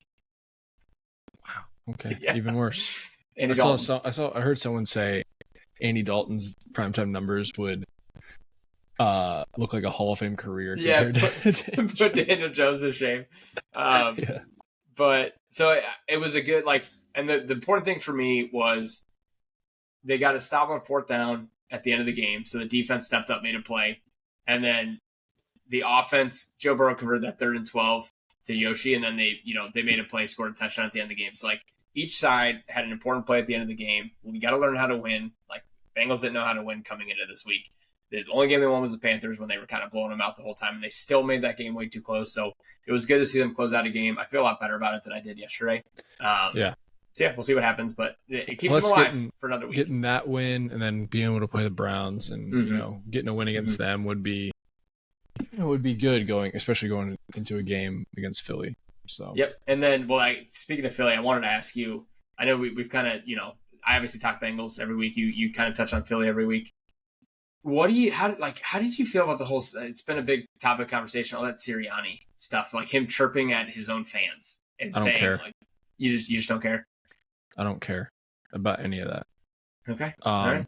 Speaker 1: Wow. Okay, even worse.
Speaker 2: I
Speaker 1: heard someone say Andy Dalton's primetime numbers would look like a Hall of Fame career.
Speaker 2: Yeah, put Daniel Jones to shame. But so it was a good, and the important thing for me was they got to stop on fourth down at the end of the game. So the defense stepped up, made a play. And then the offense, Joe Burrow converted that 3rd and 12 to Yoshi. And then they made a play, scored a touchdown at the end of the game. So each side had an important play at the end of the game. We got to learn how to win. Bengals didn't know how to win coming into this week. The only game they won was the Panthers when they were kind of blowing them out the whole time, and they still made that game way too close. So it was good to see them close out a game. I feel a lot better about it than I did yesterday. So we'll see what happens, but it keeps them alive for another week.
Speaker 1: Getting that win and then being able to play the Browns and getting a win against them would be good especially going into a game against Philly. So
Speaker 2: and then speaking of Philly, I wanted to ask you. I know we've kind of I obviously talk Bengals every week. You kind of touch on Philly every week. How did you feel about the whole? It's been a big topic of conversation. All that Sirianni stuff, like him chirping at his own fans and
Speaker 1: I don't
Speaker 2: saying,
Speaker 1: care.
Speaker 2: You just don't care.
Speaker 1: I don't care about any of that.
Speaker 2: Okay. All right.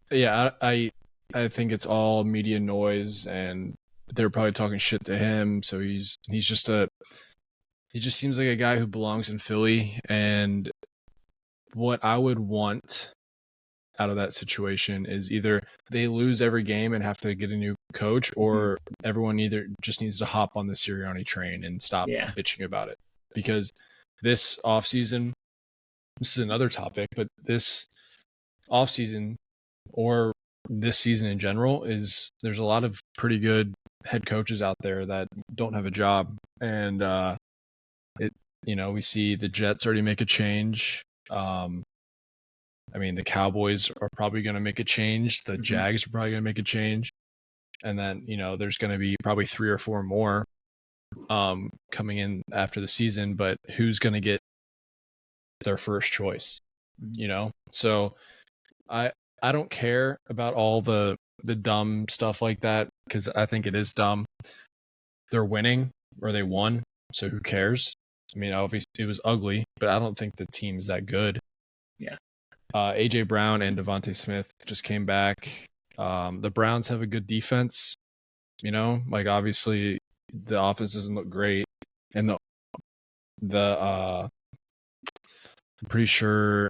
Speaker 1: Yeah, I think it's all media noise, and they're probably talking shit to him. So he just seems like a guy who belongs in Philly. And what I would want out of that situation is either they lose every game and have to get a new coach, or everyone either just needs to hop on the Sirianni train and stop bitching about it. Because this offseason, this is another topic, but this offseason or this season in general there's a lot of pretty good head coaches out there that don't have a job. And we see the Jets already make a change. I mean, the Cowboys are probably going to make a change. The Jags are probably going to make a change. And then, there's going to be probably 3 or 4 more coming in after the season. But who's going to get their first choice? So I don't care about all the dumb stuff like that, because I think it is dumb. They're winning, or they won, so who cares? I mean, obviously it was ugly, but I don't think the team is that good.
Speaker 2: Yeah.
Speaker 1: AJ Brown and Devontae Smith just came back. The Browns have a good defense. Obviously the offense doesn't look great, and I'm pretty sure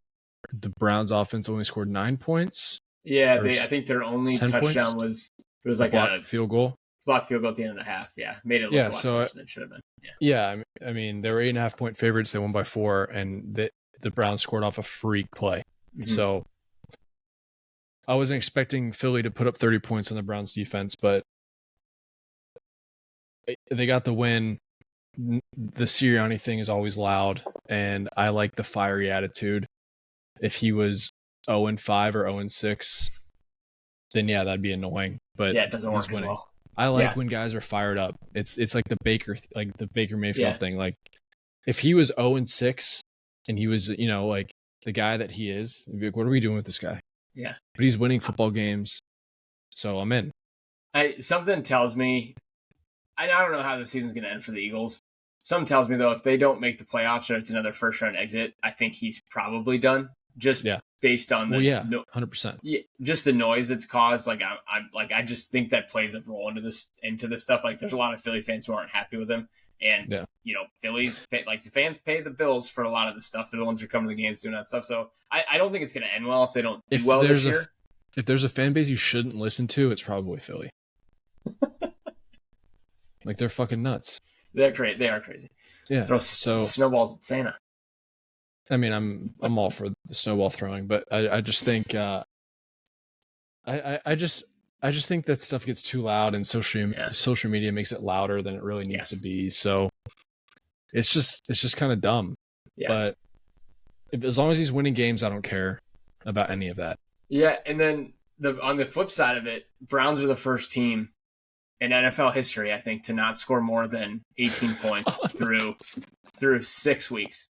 Speaker 1: the Browns offense only scored 9 points.
Speaker 2: Yeah, I think their only touchdown was a
Speaker 1: field goal.
Speaker 2: blocked field goal at the end of the half. Yeah, made it look a lot closer than it should have been.
Speaker 1: Yeah, I mean, they were 8.5-point favorites. They won by 4, and the Browns scored off a freak play. Mm-hmm. So I wasn't expecting Philly to put up 30 points on the Browns defense, but they got the win. The Sirianni thing is always loud, and I like the fiery attitude. If he was 0-5 or 0-6, then yeah, that'd be annoying. But
Speaker 2: yeah, it doesn't work as well.
Speaker 1: I like when guys are fired up. It's like the Baker Mayfield thing. Like if he was 0-6 and he was, like the guy that he is, be like, what are we doing with this guy?
Speaker 2: Yeah.
Speaker 1: But he's winning football games, so I'm in.
Speaker 2: Something tells me, I don't know how the season's going to end for the Eagles. Something tells me, though, if they don't make the playoffs or it's another first-round exit, I think he's probably done. Just based on the
Speaker 1: 100%.
Speaker 2: Just the noise it's caused. Like I just think that plays a role into this stuff. Like there's a lot of Philly fans who aren't happy with him, and Phillies like the fans pay the bills for a lot of the stuff. They're the ones who come to the games doing that stuff. So I don't think it's going to end well if they don't do well this year.
Speaker 1: If there's a fan base you shouldn't listen to, it's probably Philly. Like they're fucking nuts.
Speaker 2: They're crazy. They are crazy.
Speaker 1: Yeah.
Speaker 2: Throw snowballs at Santa.
Speaker 1: I mean, I'm all for the snowball throwing, but I just think I just think that stuff gets too loud, and social media makes it louder than it really needs to be. So it's just kind of dumb. Yeah. But as long as he's winning games, I don't care about any of that.
Speaker 2: Yeah, and then on the flip side of it, Browns are the first team in NFL history, I think, to not score more than 18 points through 6 weeks.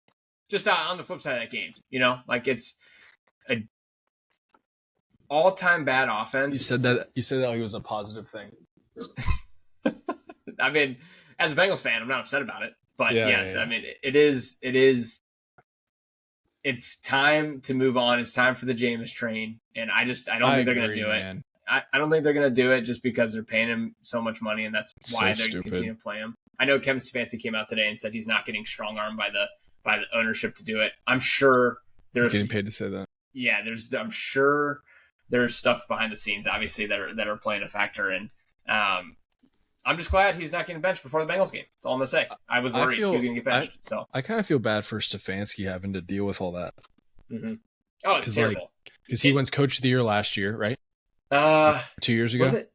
Speaker 2: Just on the flip side of that game, like it's an all-time bad offense.
Speaker 1: You said that like it was a positive thing.
Speaker 2: I mean, as a Bengals fan, I'm not upset about it, but I mean, it is. It's time to move on. It's time for the Jameis train, and I don't think they're going to do it. I don't think they're going to do it just because they're paying him so much money, and that's why they're going to continue to play him. I know Kevin Stefanski came out today and said he's not getting strong-armed by the ownership to do it. I'm sure
Speaker 1: he's getting paid to say that.
Speaker 2: Yeah, I'm sure there's stuff behind the scenes, obviously, that are playing a factor. And I'm just glad he's not getting benched before the Bengals game. That's all I'm gonna say. I was worried he was gonna get benched.
Speaker 1: I kind of feel bad for Stefanski having to deal with all that.
Speaker 2: Mm-hmm. Oh, it's terrible.
Speaker 1: Because he wins Coach of the Year last year, right? 2 years ago.
Speaker 2: Was it?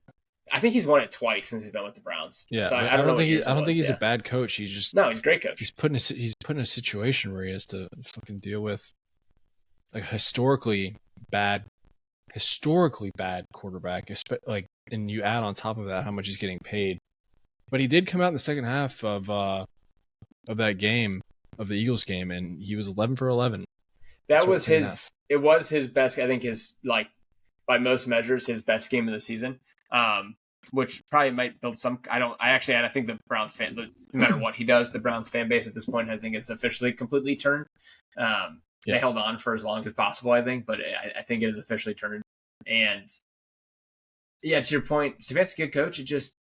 Speaker 2: I think he's won it twice since he's been with the Browns.
Speaker 1: Yeah, so I don't think he's a bad coach. He's just
Speaker 2: he's a great coach.
Speaker 1: He's put in a situation where he has to fucking deal with like historically bad quarterback. Like, and you add on top of that how much he's getting paid. But he did come out in the second half of that game, of the Eagles game, and he was 11 for 11.
Speaker 2: That was his. It was his best. I think his by most measures his best game of the season. Which probably might build some. I think the Browns fan, no matter what he does, the Browns fan base at this point, I think, is officially completely turned. They held on for as long as possible, I think, but I think it is officially turned. And to your point, Stefanski's a good coach. It just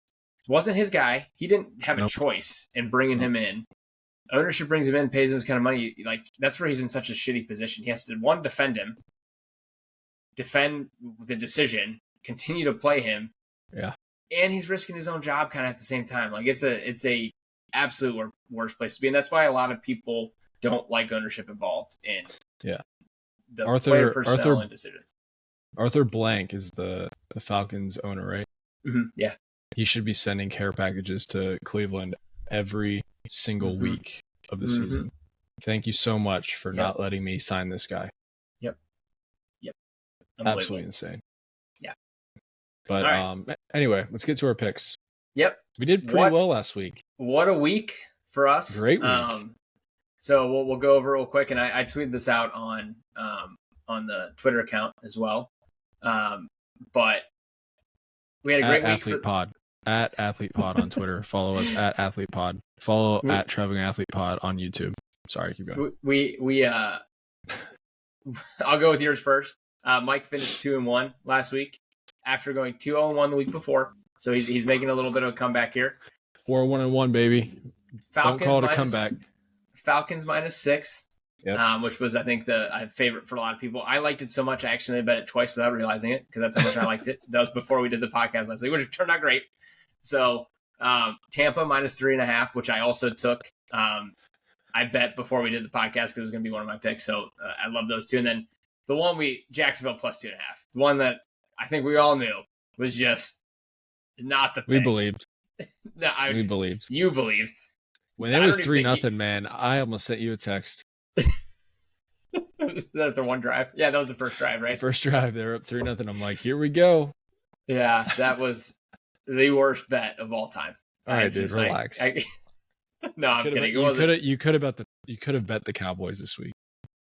Speaker 2: wasn't his guy. He didn't have a choice in bringing him in. Ownership brings him in, pays him this kind of money. Like, that's where he's in such a shitty position. He has to, one, defend the decision, continue to play him.
Speaker 1: Yeah.
Speaker 2: And he's risking his own job kind of at the same time. Like, it's a absolute worst place to be. And that's why a lot of people don't like ownership involved in the player personnel and decisions.
Speaker 1: Arthur Blank is the Falcons owner, right?
Speaker 2: Mm-hmm. Yeah.
Speaker 1: He should be sending care packages to Cleveland every single week of the season. Thank you so much for not letting me sign this guy.
Speaker 2: Yep.
Speaker 1: Absolutely insane.
Speaker 2: Yeah.
Speaker 1: But anyway, let's get to our picks.
Speaker 2: Yep.
Speaker 1: We did pretty well last week.
Speaker 2: What a week for us.
Speaker 1: Great week.
Speaker 2: So we'll go over real quick, and I tweeted this out on the Twitter account as well. But we had a great week.
Speaker 1: At Athlete Pod on Twitter. Follow us at Athlete Pod. Follow at Traveling Athlete Pod on YouTube. Sorry, keep going.
Speaker 2: We I'll go with yours first. Mike finished 2-1 last week after going 2-1 the week before. So he's making a little bit of a comeback here.
Speaker 1: 4-1-1, baby.
Speaker 2: Falcons,
Speaker 1: don't call it a comeback.
Speaker 2: Falcons -6, which was, I think, the favorite for a lot of people. I liked it so much, I actually bet it twice without realizing it, because that's how much I liked it. That was before we did the podcast last week, which turned out great. So Tampa -3.5, which I also took. I bet before we did the podcast because it was going to be one of my picks. So I love those two. And then the one Jacksonville +2.5, the one that I think we all knew was just not the pick.
Speaker 1: We believed.
Speaker 2: No,
Speaker 1: we believed.
Speaker 2: You believed.
Speaker 1: When it was 3-0, man, I almost sent you a text.
Speaker 2: Was that the one drive? Yeah, that was the first drive, right?
Speaker 1: First drive, they're up 3-0. I'm like, here we go.
Speaker 2: Yeah, that was the worst bet of all time.
Speaker 1: All right, dude, relax.
Speaker 2: No, I'm kidding.
Speaker 1: You could have bet the Cowboys this week.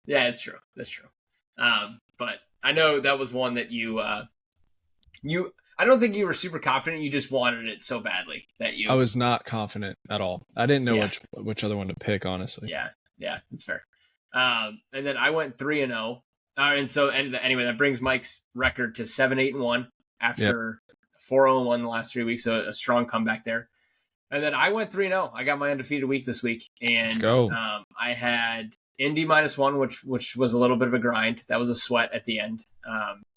Speaker 2: Yeah, it's true. That's true. But I know that was one that you. I don't think you were super confident. You just wanted it so badly that you.
Speaker 1: I was not confident at all. I didn't know which other one to pick, honestly.
Speaker 2: Yeah, that's fair. And then I went 3-0, and so anyway, that brings Mike's record to 7-8-1 after 4-0-1 the last 3 weeks. So a strong comeback there. And then I went 3-0. I got my undefeated week this week, and
Speaker 1: let's go.
Speaker 2: I had Indy -1, which was a little bit of a grind. That was a sweat at the end.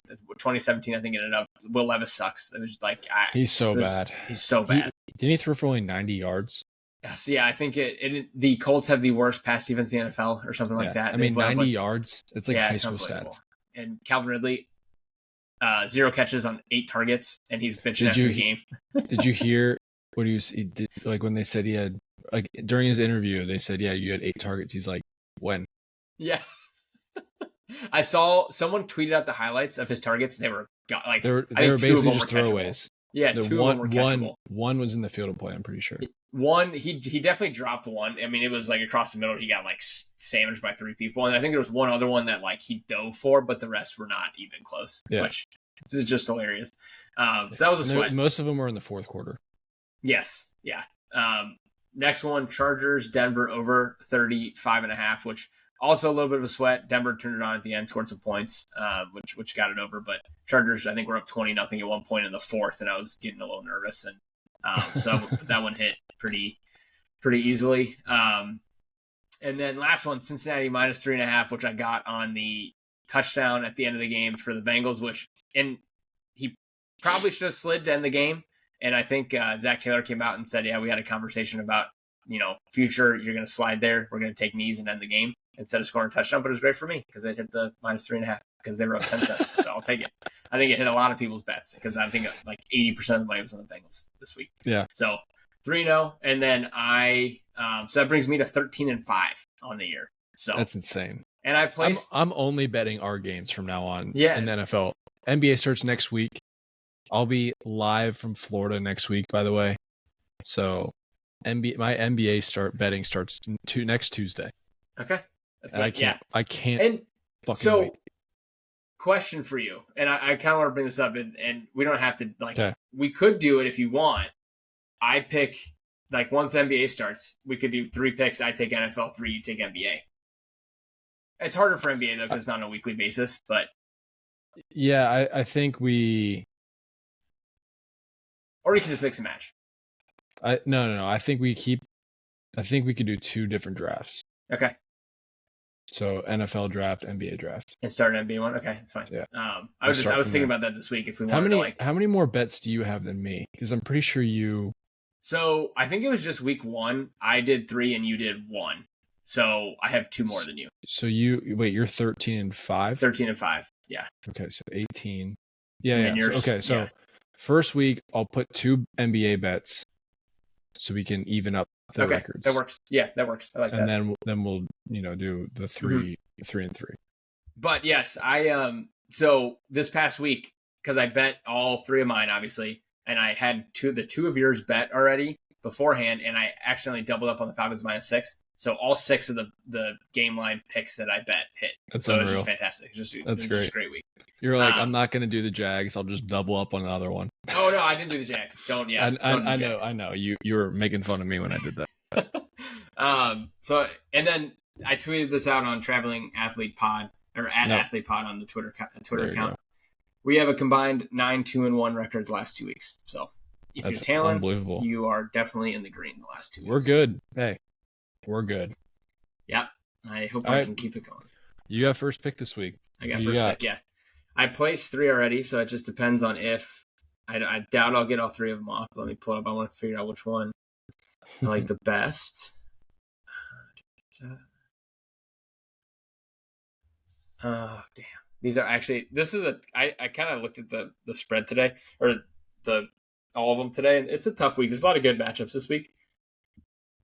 Speaker 2: 2017, I think it ended up. Will Levis sucks. It was just like
Speaker 1: he's so bad.
Speaker 2: He's so bad.
Speaker 1: Didn't he throw for only 90 yards?
Speaker 2: Yes, yeah. I think the Colts have the worst pass defense in the NFL or something like that.
Speaker 1: I mean, 90 yards. It's like high school stats.
Speaker 2: And Calvin Ridley, 0 catches on 8 targets, and he's bitching after the game. Did
Speaker 1: you hear what he did? Like when they said he had, like during his interview, they said, "Yeah, you had 8 targets." He's like, "When?"
Speaker 2: Yeah. I saw someone tweeted out the highlights of his targets. They were like
Speaker 1: they were basically just throwaways.
Speaker 2: Yeah, two of them were catchable.
Speaker 1: One was in the field of play. I'm pretty sure.
Speaker 2: One, he definitely dropped one. I mean, it was like across the middle. He got like sandwiched by 3 people, and I think there was one other one that like he dove for, but the rest were not even close. Yeah. Which is just hilarious. So that was a sweat.
Speaker 1: Most of them were in the fourth quarter.
Speaker 2: Yes. Yeah. Next one, Chargers, Denver over 35.5, which also a little bit of a sweat. Denver turned it on at the end, scored some points, which got it over. But Chargers, I think, were up 20-0 at one point in the fourth, and I was getting a little nervous, and so that one hit pretty easily. And then last one, Cincinnati -3.5, which I got on the touchdown at the end of the game for the Bengals, and he probably should have slid to end the game. And I think Zach Taylor came out and said, "Yeah, we had a conversation about, future. You're going to slide there. We're going to take knees and end the game instead of scoring a touchdown." But it was great for me because it hit the -3.5 because they were up 10-7. So I'll take it. I think it hit a lot of people's bets because I think like 80% of the money was on the Bengals this week.
Speaker 1: Yeah.
Speaker 2: So 3-0, and then so that brings me to 13-5 on the year. So
Speaker 1: that's insane.
Speaker 2: And I placed.
Speaker 1: I'm only betting our games from now on.
Speaker 2: Yeah.
Speaker 1: In the NFL. NBA starts next week. I'll be live from Florida next week, by the way. So, my NBA betting starts next Tuesday.
Speaker 2: Okay, that's
Speaker 1: right. I can't.
Speaker 2: And
Speaker 1: fucking wait.
Speaker 2: Question for you, and I kind of want to bring this up, and we don't have to we could do it if you want. I pick once NBA starts, we could do 3 picks. I take NFL, 3 you take NBA. It's harder for NBA though because it's not on a weekly basis, but
Speaker 1: yeah, I think we.
Speaker 2: Or you can just mix and match.
Speaker 1: No. I think we could do 2 different drafts.
Speaker 2: Okay.
Speaker 1: So NFL draft, NBA draft,
Speaker 2: and start an NBA one. Okay, that's fine.
Speaker 1: Yeah.
Speaker 2: I was thinking about that this week. If we wanted
Speaker 1: how many more bets do you have than me? Because I'm pretty sure you.
Speaker 2: So I think it was just week 1. I did 3 and you did 1. So I have 2 more than you.
Speaker 1: So you're 13-5.
Speaker 2: 13-5. Yeah.
Speaker 1: Okay, so 18. Yeah. So first week, I'll put 2 NBA bets so we can even up the records.
Speaker 2: That works. Yeah, that works. I like that.
Speaker 1: And then we'll do the 3 and 3.
Speaker 2: But yes, I so this past week, because I bet all 3 of mine, obviously, and I had the 2 of yours bet already beforehand, and I accidentally doubled up on the Falcons -6. So all 6 of the game line picks that I bet hit.
Speaker 1: That's
Speaker 2: unreal.
Speaker 1: It was
Speaker 2: just fantastic.
Speaker 1: That's great.
Speaker 2: Just a great week.
Speaker 1: You're like, I'm not going to do the Jags. I'll just double up on another one.
Speaker 2: Oh no, I didn't do the Jags. Don't. Yeah,
Speaker 1: I know. You were making fun of me when I did
Speaker 2: that. So and then I tweeted this out on Traveling Athlete Pod or Athlete Pod on the Twitter account. We have a combined 9-2-1 record the last 2 weeks. So if you're Talon,
Speaker 1: unbelievable.
Speaker 2: You are definitely in the green the last 2 weeks.
Speaker 1: We're good. Hey. We're good.
Speaker 2: Yeah. I hope I can keep it going.
Speaker 1: You got first pick this week.
Speaker 2: I got first pick, yeah. I placed 3 already, so it just depends on if I doubt I'll get all three of them off. Let me pull it up. I want to figure out which one I like the best. Oh, damn. These are actually, I kind of looked at the spread today, or all of them today, and it's a tough week. There's a lot of good matchups this week.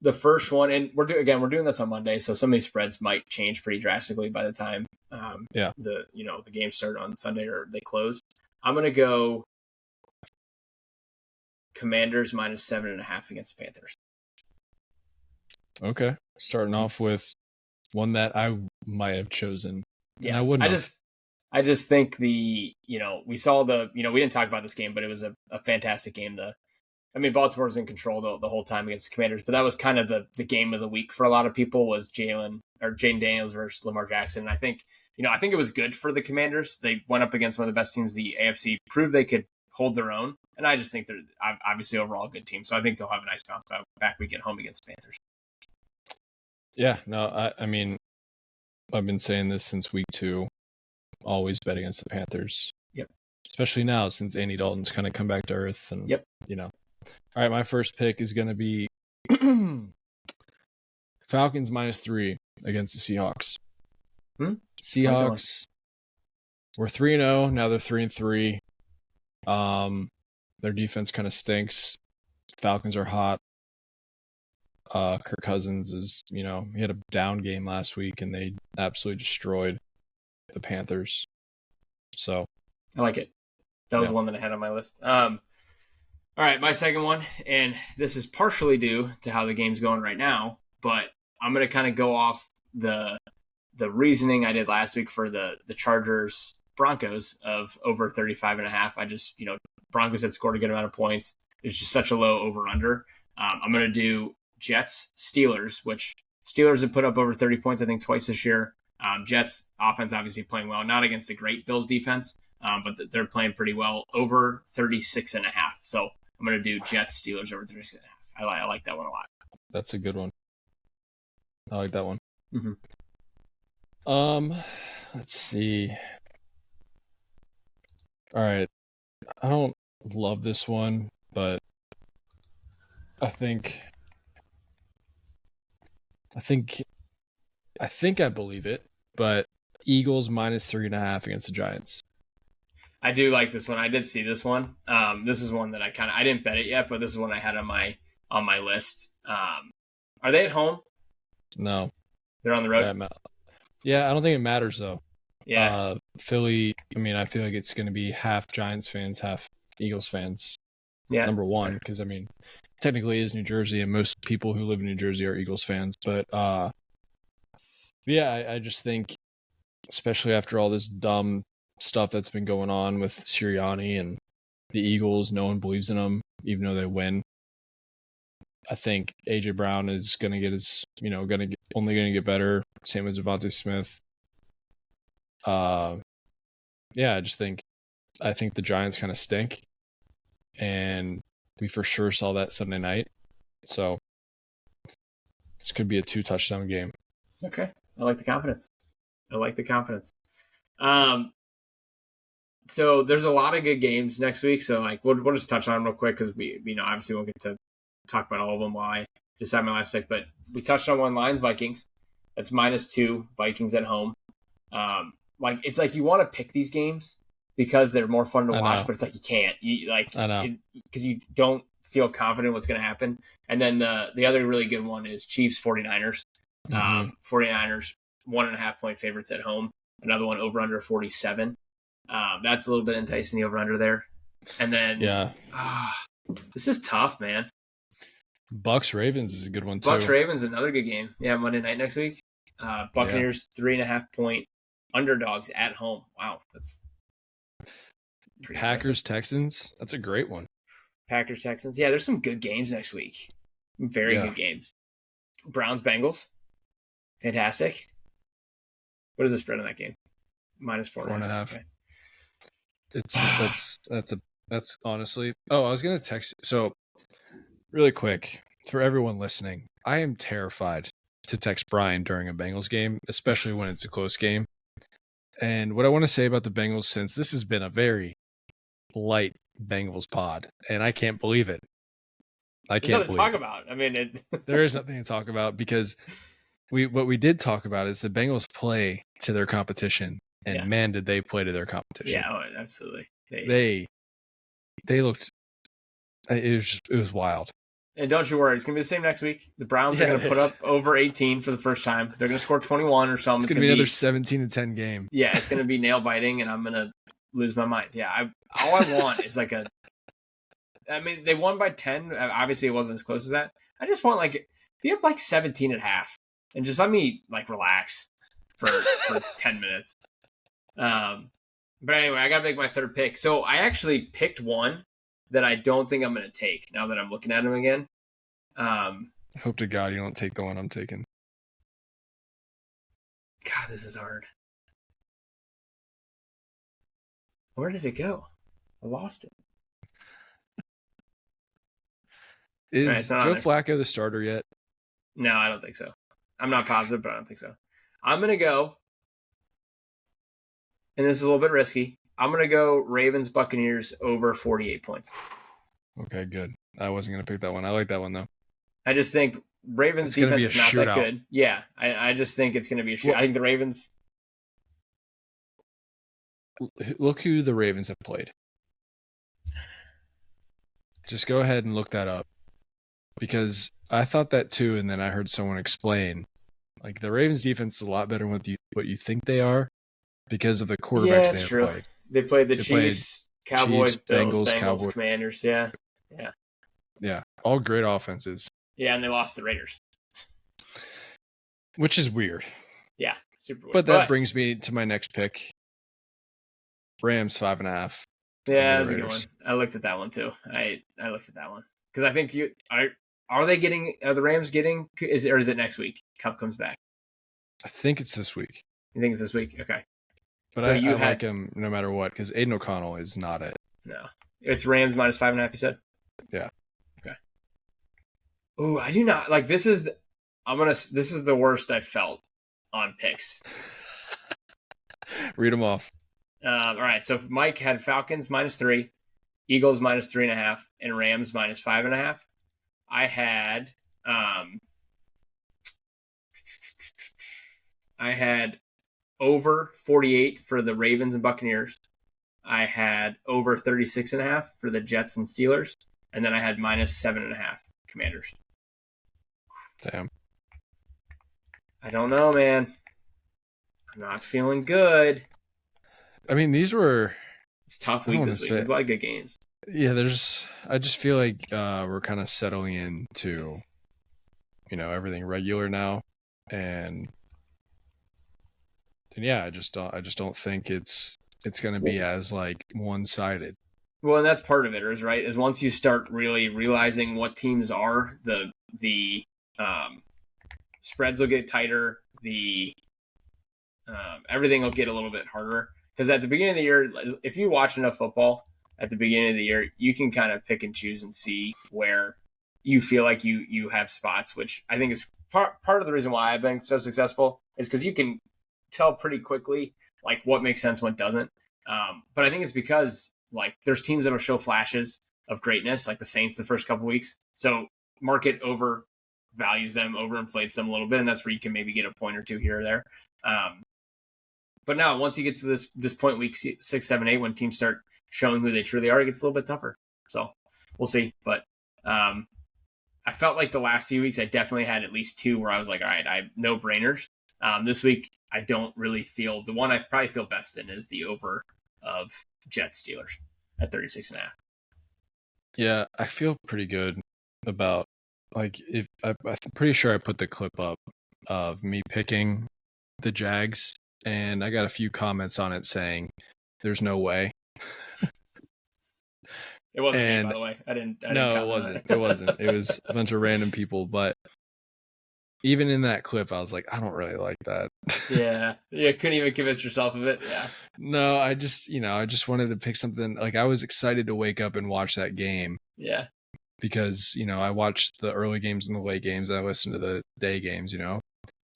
Speaker 2: The first one, and we're doing this on Monday, so some of these spreads might change pretty drastically by the time the games start on Sunday or they close. I'm gonna go Commanders minus 7.5 against the Panthers.
Speaker 1: Okay, starting off with one that I might have chosen.
Speaker 2: Yeah, I just think we saw we didn't talk about this game, but it was a fantastic game. Baltimore's in control the whole time against the Commanders, but that was kind of the game of the week for a lot of people was Jayden Daniels versus Lamar Jackson. And I think it was good for the Commanders. They went up against one of the best teams in the AFC, proved they could hold their own. And I just think they're obviously overall a good team. So I think they'll have a nice bounce back week at home against the Panthers.
Speaker 1: Yeah, no, I mean, I've been saying this since week 2. Always bet against the Panthers.
Speaker 2: Yep.
Speaker 1: Especially now since Andy Dalton's kind of come back to earth. And,
Speaker 2: yep.
Speaker 1: All right, my first pick is going to be Falcons -3 against the Seahawks. Seahawks were 3-0. Now they're 3-3. Their defense kind of stinks. Falcons are hot. Kirk Cousins is, he had a down game last week and they absolutely destroyed the Panthers. So
Speaker 2: I like it. That was one that I had on my list. All right, my second one, and this is partially due to how the game's going right now, but I'm going to kind of go off the reasoning I did last week for the Chargers Broncos of over 35.5. I just, Broncos had scored a good amount of points. It was just such a low over-under. I'm going to do Jets Steelers, which Steelers have put up over 30 points, I think, twice this year. Jets offense obviously playing well, not against a great Bills defense, but they're playing pretty well, over 36.5. So I'm going to do Jets Steelers over 36.5. I like that one a lot.
Speaker 1: That's a good one. I like that one.
Speaker 2: Mm-hmm.
Speaker 1: Let's see. All right. I don't love this one, but I think I believe it, but Eagles -3.5 against the Giants.
Speaker 2: I do like this one. I did see this one. This is one that I didn't bet it yet, but this is one I had on my list. Are they at home?
Speaker 1: No.
Speaker 2: They're on the road?
Speaker 1: Yeah, I don't think it matters though.
Speaker 2: Yeah.
Speaker 1: Philly, I feel like it's going to be half Giants fans, half Eagles fans.
Speaker 2: Yeah.
Speaker 1: Number one, because technically it is New Jersey and most people who live in New Jersey are Eagles fans, but I just think, especially after all this dumb stuff that's been going on with Sirianni and the Eagles, no one believes in them, even though they win. I think AJ Brown is going to get only going to get better. Same with Devontae Smith. I think the Giants kind of stink, and we for sure saw that Sunday night. So this could be a 2-touchdown game.
Speaker 2: Okay, I like the confidence. So there's a lot of good games next week. So we'll just touch on them real quick because we obviously won't get to talk about all of them while I decide my last pick. But we touched on one, Lions Vikings. That's -2, Vikings at home. It's like you want to pick these games because they're more fun to watch, but it's like you can't. Because you don't feel confident what's going to happen. And then the other really good one is Chiefs 49ers. 49ers 1.5 point favorites at home. Another one over under 47. That's a little bit enticing, the over under there. And then this is tough, man.
Speaker 1: Bucks Ravens is a good one too.
Speaker 2: Bucks Ravens another good game. Yeah, Monday night next week. Buccaneers 3.5 point underdogs at home. Wow, that's
Speaker 1: Packers Texans. That's a great one.
Speaker 2: Packers Texans. Yeah, there's some good games next week. Very good games. Browns Bengals. Fantastic. What is the spread on that game? -4.5.
Speaker 1: Okay. That's honestly. Oh, I was gonna text. So, really quick for everyone listening, I am terrified to text Brian during a Bengals game, especially when it's a close game. And what I want to say about the Bengals, since this has been a very light Bengals pod, and I can't believe it. I can't
Speaker 2: believe talk about. I mean,
Speaker 1: there is nothing to talk about because what we did talk about is the Bengals play to their competition, and man, did they play to their competition.
Speaker 2: Yeah, absolutely.
Speaker 1: They looked. It was wild.
Speaker 2: And don't you worry, it's gonna be the same next week. The Browns are gonna put up over 18 for the first time. They're gonna score 21 or something.
Speaker 1: It's gonna be another 17-10 game.
Speaker 2: Yeah, it's gonna be nail biting, and I'm gonna lose my mind. Yeah, all I want is like a. I mean, they won by 10. Obviously, it wasn't as close as that. I just want be up 17 at half, and just let me relax for 10 minutes. But anyway, I gotta make my third pick. So I actually picked one that I don't think I'm going to take now that I'm looking at him again.
Speaker 1: Hope to God you don't take the one I'm taking.
Speaker 2: God, this is hard. Where did it go? I lost it.
Speaker 1: Is Joe Flacco the starter yet?
Speaker 2: No, I don't think so. I'm not positive, but I don't think so. I'm going to go, and this is a little bit risky, I'm going to go Ravens-Buccaneers over 48 points.
Speaker 1: Okay, good. I wasn't going to pick that one. I like that one, though.
Speaker 2: I just think Ravens' defense is not that good. Yeah, I just think it's going to be a shootout. I think the Ravens...
Speaker 1: Look who the Ravens have played. Just go ahead and look that up. Because I thought that too, and then I heard someone explain. The Ravens' defense is a lot better than what you think they are because of the quarterbacks they have played.
Speaker 2: They played the Chiefs, Cowboys, Bills, Bengals, Commanders. Yeah.
Speaker 1: All great offenses.
Speaker 2: Yeah, and they lost to the Raiders,
Speaker 1: which is weird.
Speaker 2: Yeah, super weird.
Speaker 1: But that brings me to my next pick. Rams 5.5.
Speaker 2: Yeah, that's a good one. I looked at that one too. I looked at that one because I think are the Rams getting or is it next week? Cup comes back.
Speaker 1: I think it's this week.
Speaker 2: You think it's this week? Okay.
Speaker 1: But so I like him no matter what because Aiden O'Connell is not it.
Speaker 2: No, it's Rams minus 5.5. You said.
Speaker 1: Yeah.
Speaker 2: Okay. Oh, I do not like this. This is the worst I've felt on picks.
Speaker 1: Read them off.
Speaker 2: All right. So Mike had Falcons minus 3, Eagles minus 3.5, and Rams minus 5.5. I had over 48 for the Ravens and Buccaneers. I had over 36.5 for the Jets and Steelers. And then I had minus 7.5 Commanders.
Speaker 1: Damn.
Speaker 2: I don't know, man. I'm not feeling good.
Speaker 1: I mean,
Speaker 2: it's a tough week this week. There's a lot of good games.
Speaker 1: Yeah, I just feel like we're kind of settling into, everything regular now. And yeah, I just don't think it's going to be as one-sided.
Speaker 2: Well, and that's part of it, is once you start really realizing what teams are, the spreads will get tighter, everything will get a little bit harder. Because at the beginning of the year, if you watch enough football at the beginning of the year, you can kind of pick and choose and see where you feel like you have spots, which I think is part of the reason why I've been so successful is because you can tell pretty quickly what makes sense, what doesn't. But I think it's because there's teams that'll show flashes of greatness, like the Saints the first couple weeks. So market overvalues them, overinflates them a little bit, and that's where you can maybe get a point or two here or there. But now, once you get to this point, week 6, 7, 8, when teams start showing who they truly are, it gets a little bit tougher. So we'll see. But I felt like the last few weeks, I definitely had at least 2 where I was like, all right, I have no brainers. This week, I don't really feel the one I probably feel best in is the over of Jets Steelers at 36.5.
Speaker 1: Yeah, I feel pretty good about I'm pretty sure I put the clip up of me picking the Jags. And I got a few comments on it saying, "There's no way."
Speaker 2: It wasn't me, by the way. I didn't
Speaker 1: it wasn't. It wasn't. It was a bunch of random people. But even in that clip, I was like, I don't really like that.
Speaker 2: Yeah. Couldn't even convince yourself of it. Yeah.
Speaker 1: No, I just wanted to pick something. I was excited to wake up and watch that game.
Speaker 2: Yeah.
Speaker 1: Because I watched the early games and the late games. I listened to the day games.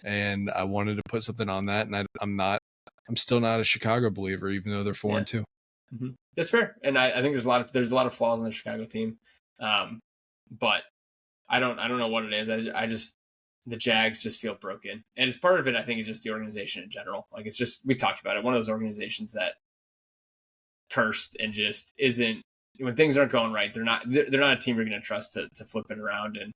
Speaker 1: And I wanted to put something on that, and I'm still not a Chicago believer, even though they're 4-2.
Speaker 2: Mm-hmm. That's fair, and I think there's a lot of flaws in the Chicago team, but I don't know what it is. I just the Jags just feel broken, and it's part of it. I think is just the organization in general. Like it's just we talked about it. One of those organizations that cursed and just isn't when things aren't going right. They're not a team you're going to trust to flip it around. And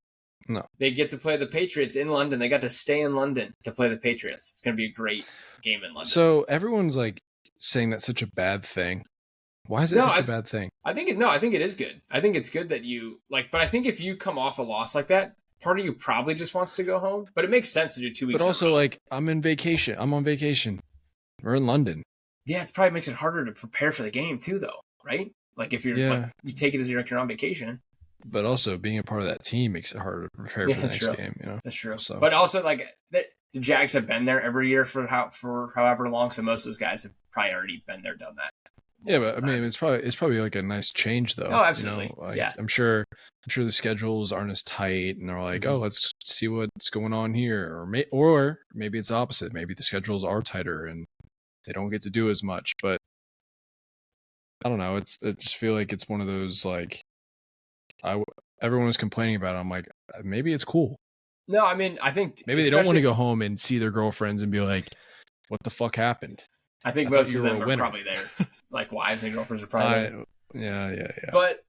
Speaker 1: no,
Speaker 2: they get to play the Patriots in London. They got to stay in London to play the Patriots. It's going to be a great game in London.
Speaker 1: So everyone's like saying that's such a bad thing. Why is it such a bad thing?
Speaker 2: I think it is good. I think it's good that you like, but I think if you come off a loss like that, part of you probably just wants to go home. But it makes sense to do 2 weeks.
Speaker 1: But also, like, I'm on vacation. We're in London.
Speaker 2: Yeah, it probably makes it harder to prepare for the game too, though, right? Like if you're like, you take it as you're on vacation.
Speaker 1: But also, being a part of that team makes it harder to prepare for the next game. You know,
Speaker 2: that's true.
Speaker 1: So.
Speaker 2: But also, like the Jags have been there every year for however long, so most of those guys have probably already been there, done that.
Speaker 1: Yeah, but I mean, it's probably like a nice change, though.
Speaker 2: Oh, absolutely.
Speaker 1: You know? Like,
Speaker 2: yeah,
Speaker 1: I'm sure the schedules aren't as tight, and they're like, oh, let's see what's going on here, or maybe it's opposite. Maybe the schedules are tighter and they don't get to do as much. But I don't know. I just feel like it's one of those like, everyone was complaining about it. I'm like, maybe it's cool.
Speaker 2: No, I mean, I think
Speaker 1: maybe they don't want to go home and see their girlfriends and be like, what the fuck happened?
Speaker 2: I think most of them are probably there. Like wives and girlfriends are probably there.
Speaker 1: Yeah.
Speaker 2: But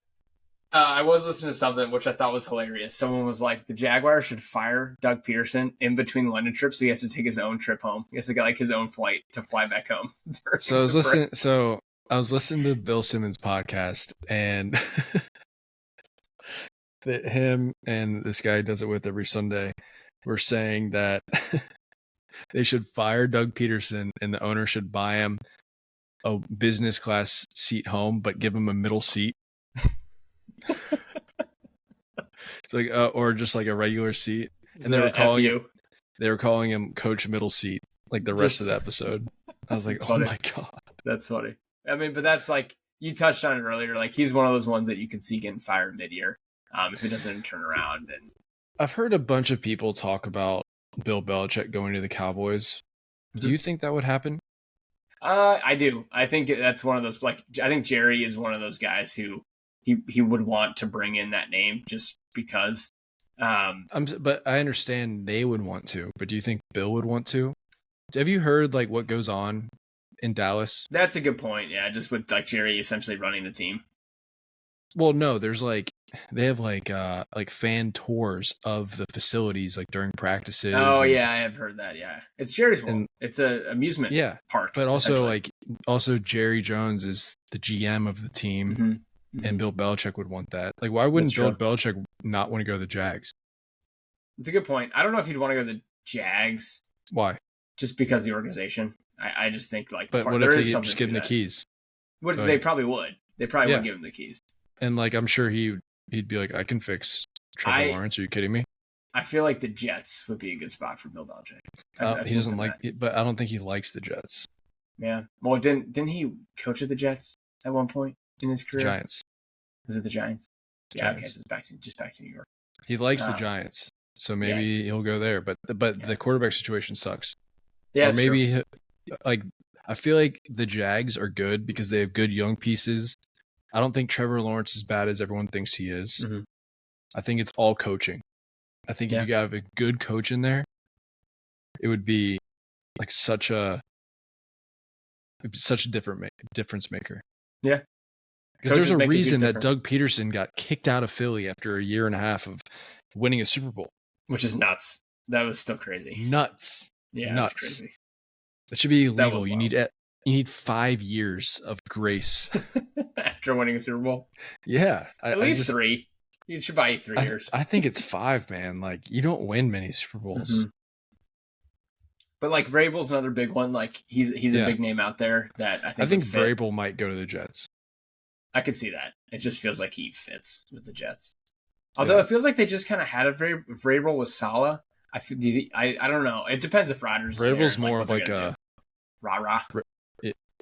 Speaker 2: I was listening to something which I thought was hilarious. Someone was like, the Jaguars should fire Doug Peterson in between London trips, so he has to take his own trip home. He has to get like his own flight to fly back home.
Speaker 1: So I was listening to Bill Simmons' podcast, and that him and this guy does it with every Sunday were saying that they should fire Doug Peterson and the owner should buy him a business class seat home, but give him a middle seat. It's like, or just like a regular seat. And they were calling him Coach Middle Seat, like the rest of the episode. I was like, oh my God.
Speaker 2: That's funny. I mean, but that's like, you touched on it earlier. Like he's one of those ones that you can see getting fired mid-year if it doesn't turn around. And
Speaker 1: I've heard a bunch of people talk about Bill Belichick going to the Cowboys. Do you think that would happen?
Speaker 2: I do. I think that's one of those, like, I think Jerry is one of those guys who he would want to bring in that name just because.
Speaker 1: But I understand they would want to, but do you think Bill would want to? Have you heard like what goes on in Dallas?
Speaker 2: That's a good point. Yeah. Just with like Jerry essentially running the team.
Speaker 1: Well, no, there's like, they have like fan tours of the facilities like during practices.
Speaker 2: Oh yeah, I have heard that. Yeah, it's Jerry's World. It's a amusement park.
Speaker 1: But also Jerry Jones is the GM of the team, and Bill Belichick would want that. Like, why wouldn't Bill Belichick not want to go to the Jags?
Speaker 2: It's a good point. I don't know if he'd want to go to the Jags.
Speaker 1: Why?
Speaker 2: Just because of the organization. I just think like.
Speaker 1: But what if they just give him the keys?
Speaker 2: They probably would. They probably would give him the keys.
Speaker 1: And like, I'm sure he'd be like, I can fix Trevor Lawrence. Are you kidding me?
Speaker 2: I feel like the Jets would be a good spot for Bill Belichick.
Speaker 1: He doesn't like it, but I don't think he likes the Jets.
Speaker 2: Yeah. Well, didn't he coach at the Jets at one point in his career?
Speaker 1: Giants.
Speaker 2: Was it the Giants?
Speaker 1: Giants.
Speaker 2: Okay, so it's back to New York.
Speaker 1: He likes the Giants, so maybe he'll go there. But the quarterback situation sucks.
Speaker 2: Yeah.
Speaker 1: Or maybe like, I feel like the Jags are good because they have good young pieces. I don't think Trevor Lawrence is as bad as everyone thinks he is.
Speaker 2: Mm-hmm.
Speaker 1: I think it's all coaching. I think if you have a good coach in there, it would be like such a difference maker.
Speaker 2: Yeah.
Speaker 1: Because there's a reason that Doug Peterson got kicked out of Philly after a year and a half of winning a Super Bowl.
Speaker 2: Which is nuts. That was still crazy.
Speaker 1: Nuts.
Speaker 2: Yeah,
Speaker 1: nuts.
Speaker 2: That's crazy.
Speaker 1: That should be illegal. You need 5 years of grace
Speaker 2: after winning a Super Bowl.
Speaker 1: Yeah,
Speaker 2: at least 3. You should buy 3 years.
Speaker 1: I think it's 5, man. Like, you don't win many Super Bowls.
Speaker 2: Mm-hmm. But like Vrabel's another big one. Like he's a big name out there that I think
Speaker 1: Vrabel might go to the Jets.
Speaker 2: I could see that. It just feels like he fits with the Jets. Although it feels like they just kind of had a Vrabel with Saleh. I don't know. It depends if Rodgers.
Speaker 1: Vrabel's more of like a
Speaker 2: rah-rah.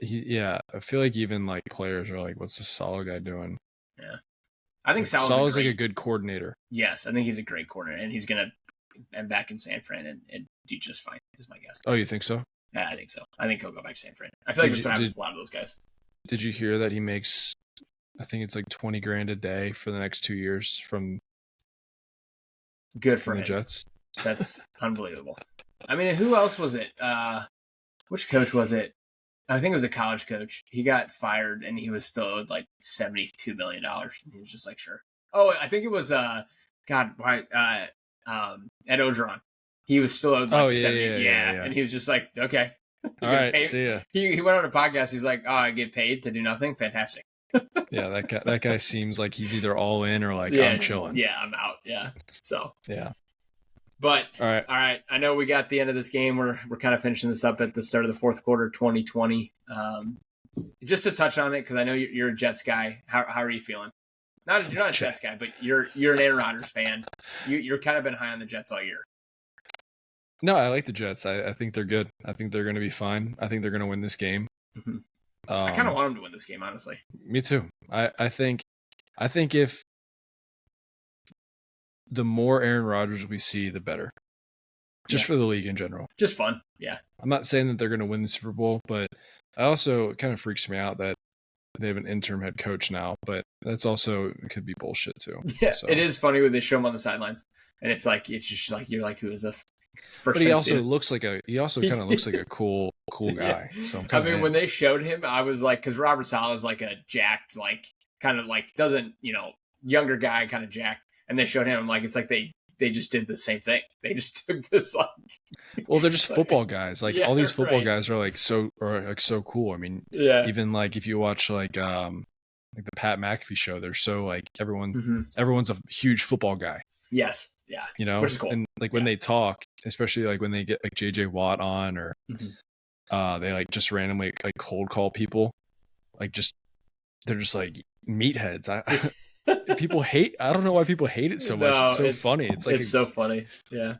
Speaker 1: Yeah, I feel like even like players are like, "What's the Saleh guy doing?"
Speaker 2: Yeah, I think
Speaker 1: Saleh's like a good coordinator.
Speaker 2: Yes, I think he's a great coordinator, and he's gonna end back in San Fran and do just fine. Is my guess.
Speaker 1: Oh, you think so?
Speaker 2: Yeah, I think so. I think he'll go back to San Fran. I feel like that's what happens to a lot of those guys.
Speaker 1: Did you hear that he makes? I think it's like $20,000 a day for the next 2 years from.
Speaker 2: Good for
Speaker 1: the Jets.
Speaker 2: That's unbelievable. I mean, who else was it? Which coach was it? I think it was a college coach. He got fired and he was still owed like $72 million. And he was just like, sure. Oh, I think it was Ed Orgeron. He was still owed like 70. Yeah. And he was just like, okay.
Speaker 1: All right, see ya.
Speaker 2: He went on a podcast. He's like, oh, I get paid to do nothing. Fantastic.
Speaker 1: Yeah, that guy seems like he's either all in or like, I'm chilling.
Speaker 2: Yeah, I'm out. Yeah. So
Speaker 1: yeah.
Speaker 2: But all right. I know we got the end of this game. We're kind of finishing this up at the start of the fourth quarter, 2020. Just to touch on it, because I know you're a Jets guy. How are you feeling? You're not a Jets guy, but you're an Aaron Rodgers fan. You're kind of been high on the Jets all year.
Speaker 1: No, I like the Jets. I think they're good. I think they're going to be fine. I think they're going to win this game.
Speaker 2: Mm-hmm. I kind of want them to win this game, honestly.
Speaker 1: Me too. I think if the more Aaron Rodgers we see, the better. Just for the league in general.
Speaker 2: Just fun. Yeah.
Speaker 1: I'm not saying that they're going to win the Super Bowl, but it kind of freaks me out that they have an interim head coach now, but that's also it could be bullshit too.
Speaker 2: Yeah, so. It is funny when they show him on the sidelines, and it's just like you're like, who is this?
Speaker 1: But he also kind of looks like a cool guy. Yeah. So
Speaker 2: when they showed him, I was like, because Robert Saleh is like a jacked, like kind of like doesn't younger guy, kind of jacked, and they showed him. I'm like, it's like they just did the same thing. They just took this like.
Speaker 1: Well, they're just football guys. Like all these football guys are like so cool. I mean, even like if you watch like the Pat McAfee show, they're so like everyone's a huge football guy.
Speaker 2: Yes. Yeah. Which is cool.
Speaker 1: And like when they talk, especially like when they get like JJ Watt on or they like just randomly like cold call people, like they're just like meatheads. People hate. I don't know why people hate it so much. It's so funny. It's
Speaker 2: so funny. Yeah.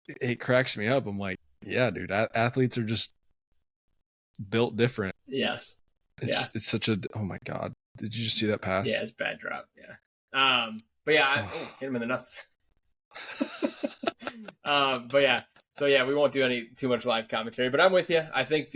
Speaker 1: It cracks me up. I'm like, yeah, dude. Athletes are just built different.
Speaker 2: Yes.
Speaker 1: It's such a. Oh my god. Did you just see that pass?
Speaker 2: Yeah, it's a bad drop. Yeah. But yeah, hit him in the nuts. But yeah. So yeah, we won't do too much live commentary. But I'm with you. I think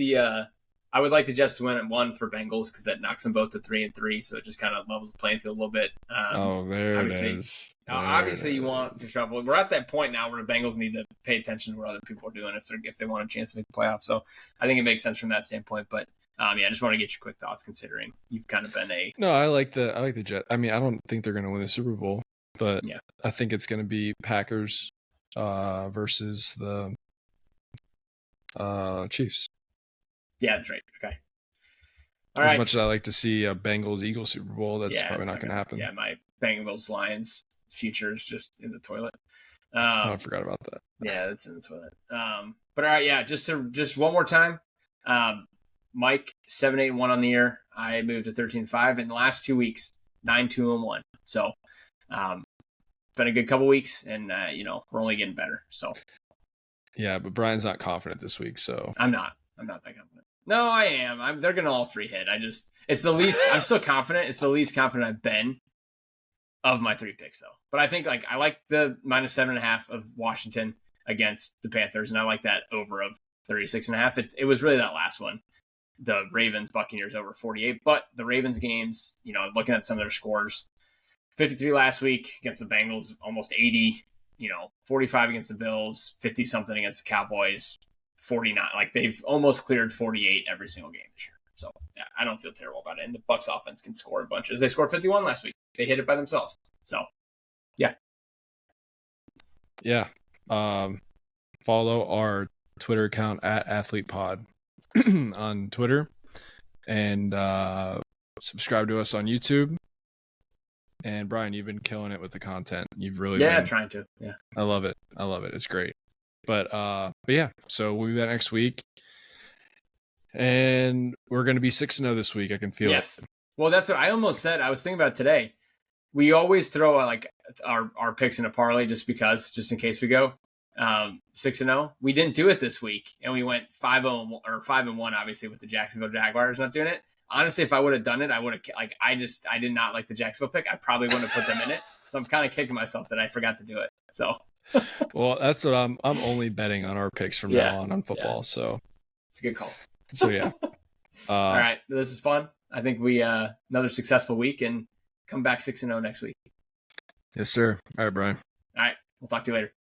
Speaker 2: I would like the Jets to win at 1 for Bengals because that knocks them both to 3-3, so it just kind of levels the playing field a little bit.
Speaker 1: There it is.
Speaker 2: Obviously, you want to shuffle. We're at that point now where the Bengals need to pay attention to what other people are doing if they want a chance to make the playoffs. So I think it makes sense from that standpoint. But I just want to get your quick thoughts considering you've kind of been a.
Speaker 1: No, I like the Jets. I mean, I don't think they're going to win the Super Bowl, but I think it's going to be Packers versus the Chiefs.
Speaker 2: Yeah, that's right. Okay.
Speaker 1: As much as I like to see a Bengals-Eagles Super Bowl, that's probably not going to happen.
Speaker 2: Yeah, my Bengals-Lions future is just in the toilet.
Speaker 1: I forgot about that.
Speaker 2: Yeah, that's in the toilet. But all right, just one more time. Mike 7-8-1 on the year. I moved to 13-5 in the last 2 weeks, 9-2-1. So, it's been a good couple weeks, and we're only getting better. So.
Speaker 1: Yeah, but Brian's not confident this week, so
Speaker 2: I'm not that confident. No, I am. They're gonna all 3 hit. It's the least. I'm still confident. It's the least confident I've been of my 3 picks, though. But I think I like the -7.5 of Washington against the Panthers, and I like that over of 36.5. It was really that last one, the Ravens Buccaneers over 48. But the Ravens games, looking at some of their scores, 53 last week against the Bengals, almost 80. 45 against the Bills, 50 something against the Cowboys. 49, like they've almost cleared 48 every single game this year. So yeah, I don't feel terrible about it. And the Bucs offense can score bunches. They scored 51 last week. They hit it by themselves. So yeah.
Speaker 1: Yeah. Follow our Twitter account at AthletePod on Twitter, and subscribe to us on YouTube. And Brian, you've been killing it with the content. You've really been
Speaker 2: trying to. Yeah.
Speaker 1: I love it. It's great. But yeah, so we'll be back next week. And we're going to be 6-0 this week. I can feel it.
Speaker 2: Well, that's what I almost said. I was thinking about it today. We always throw like our picks in a parlay just in case we go 6-0. We didn't do it this week, and we went 5-0 or 5-1, obviously, with the Jacksonville Jaguars not doing it. Honestly, if I would have done it, I would have I did not like the Jacksonville pick. I probably wouldn't have put them in it. So I'm kind of kicking myself that I forgot to do it. So.
Speaker 1: Well, that's what I'm only betting on our picks from now on football. So
Speaker 2: it's a good call.
Speaker 1: So yeah.
Speaker 2: All right, this is fun. I think we another successful week and come back 6-0 next week.
Speaker 1: Yes, sir. All right, Brian.
Speaker 2: All right. We'll talk to you later.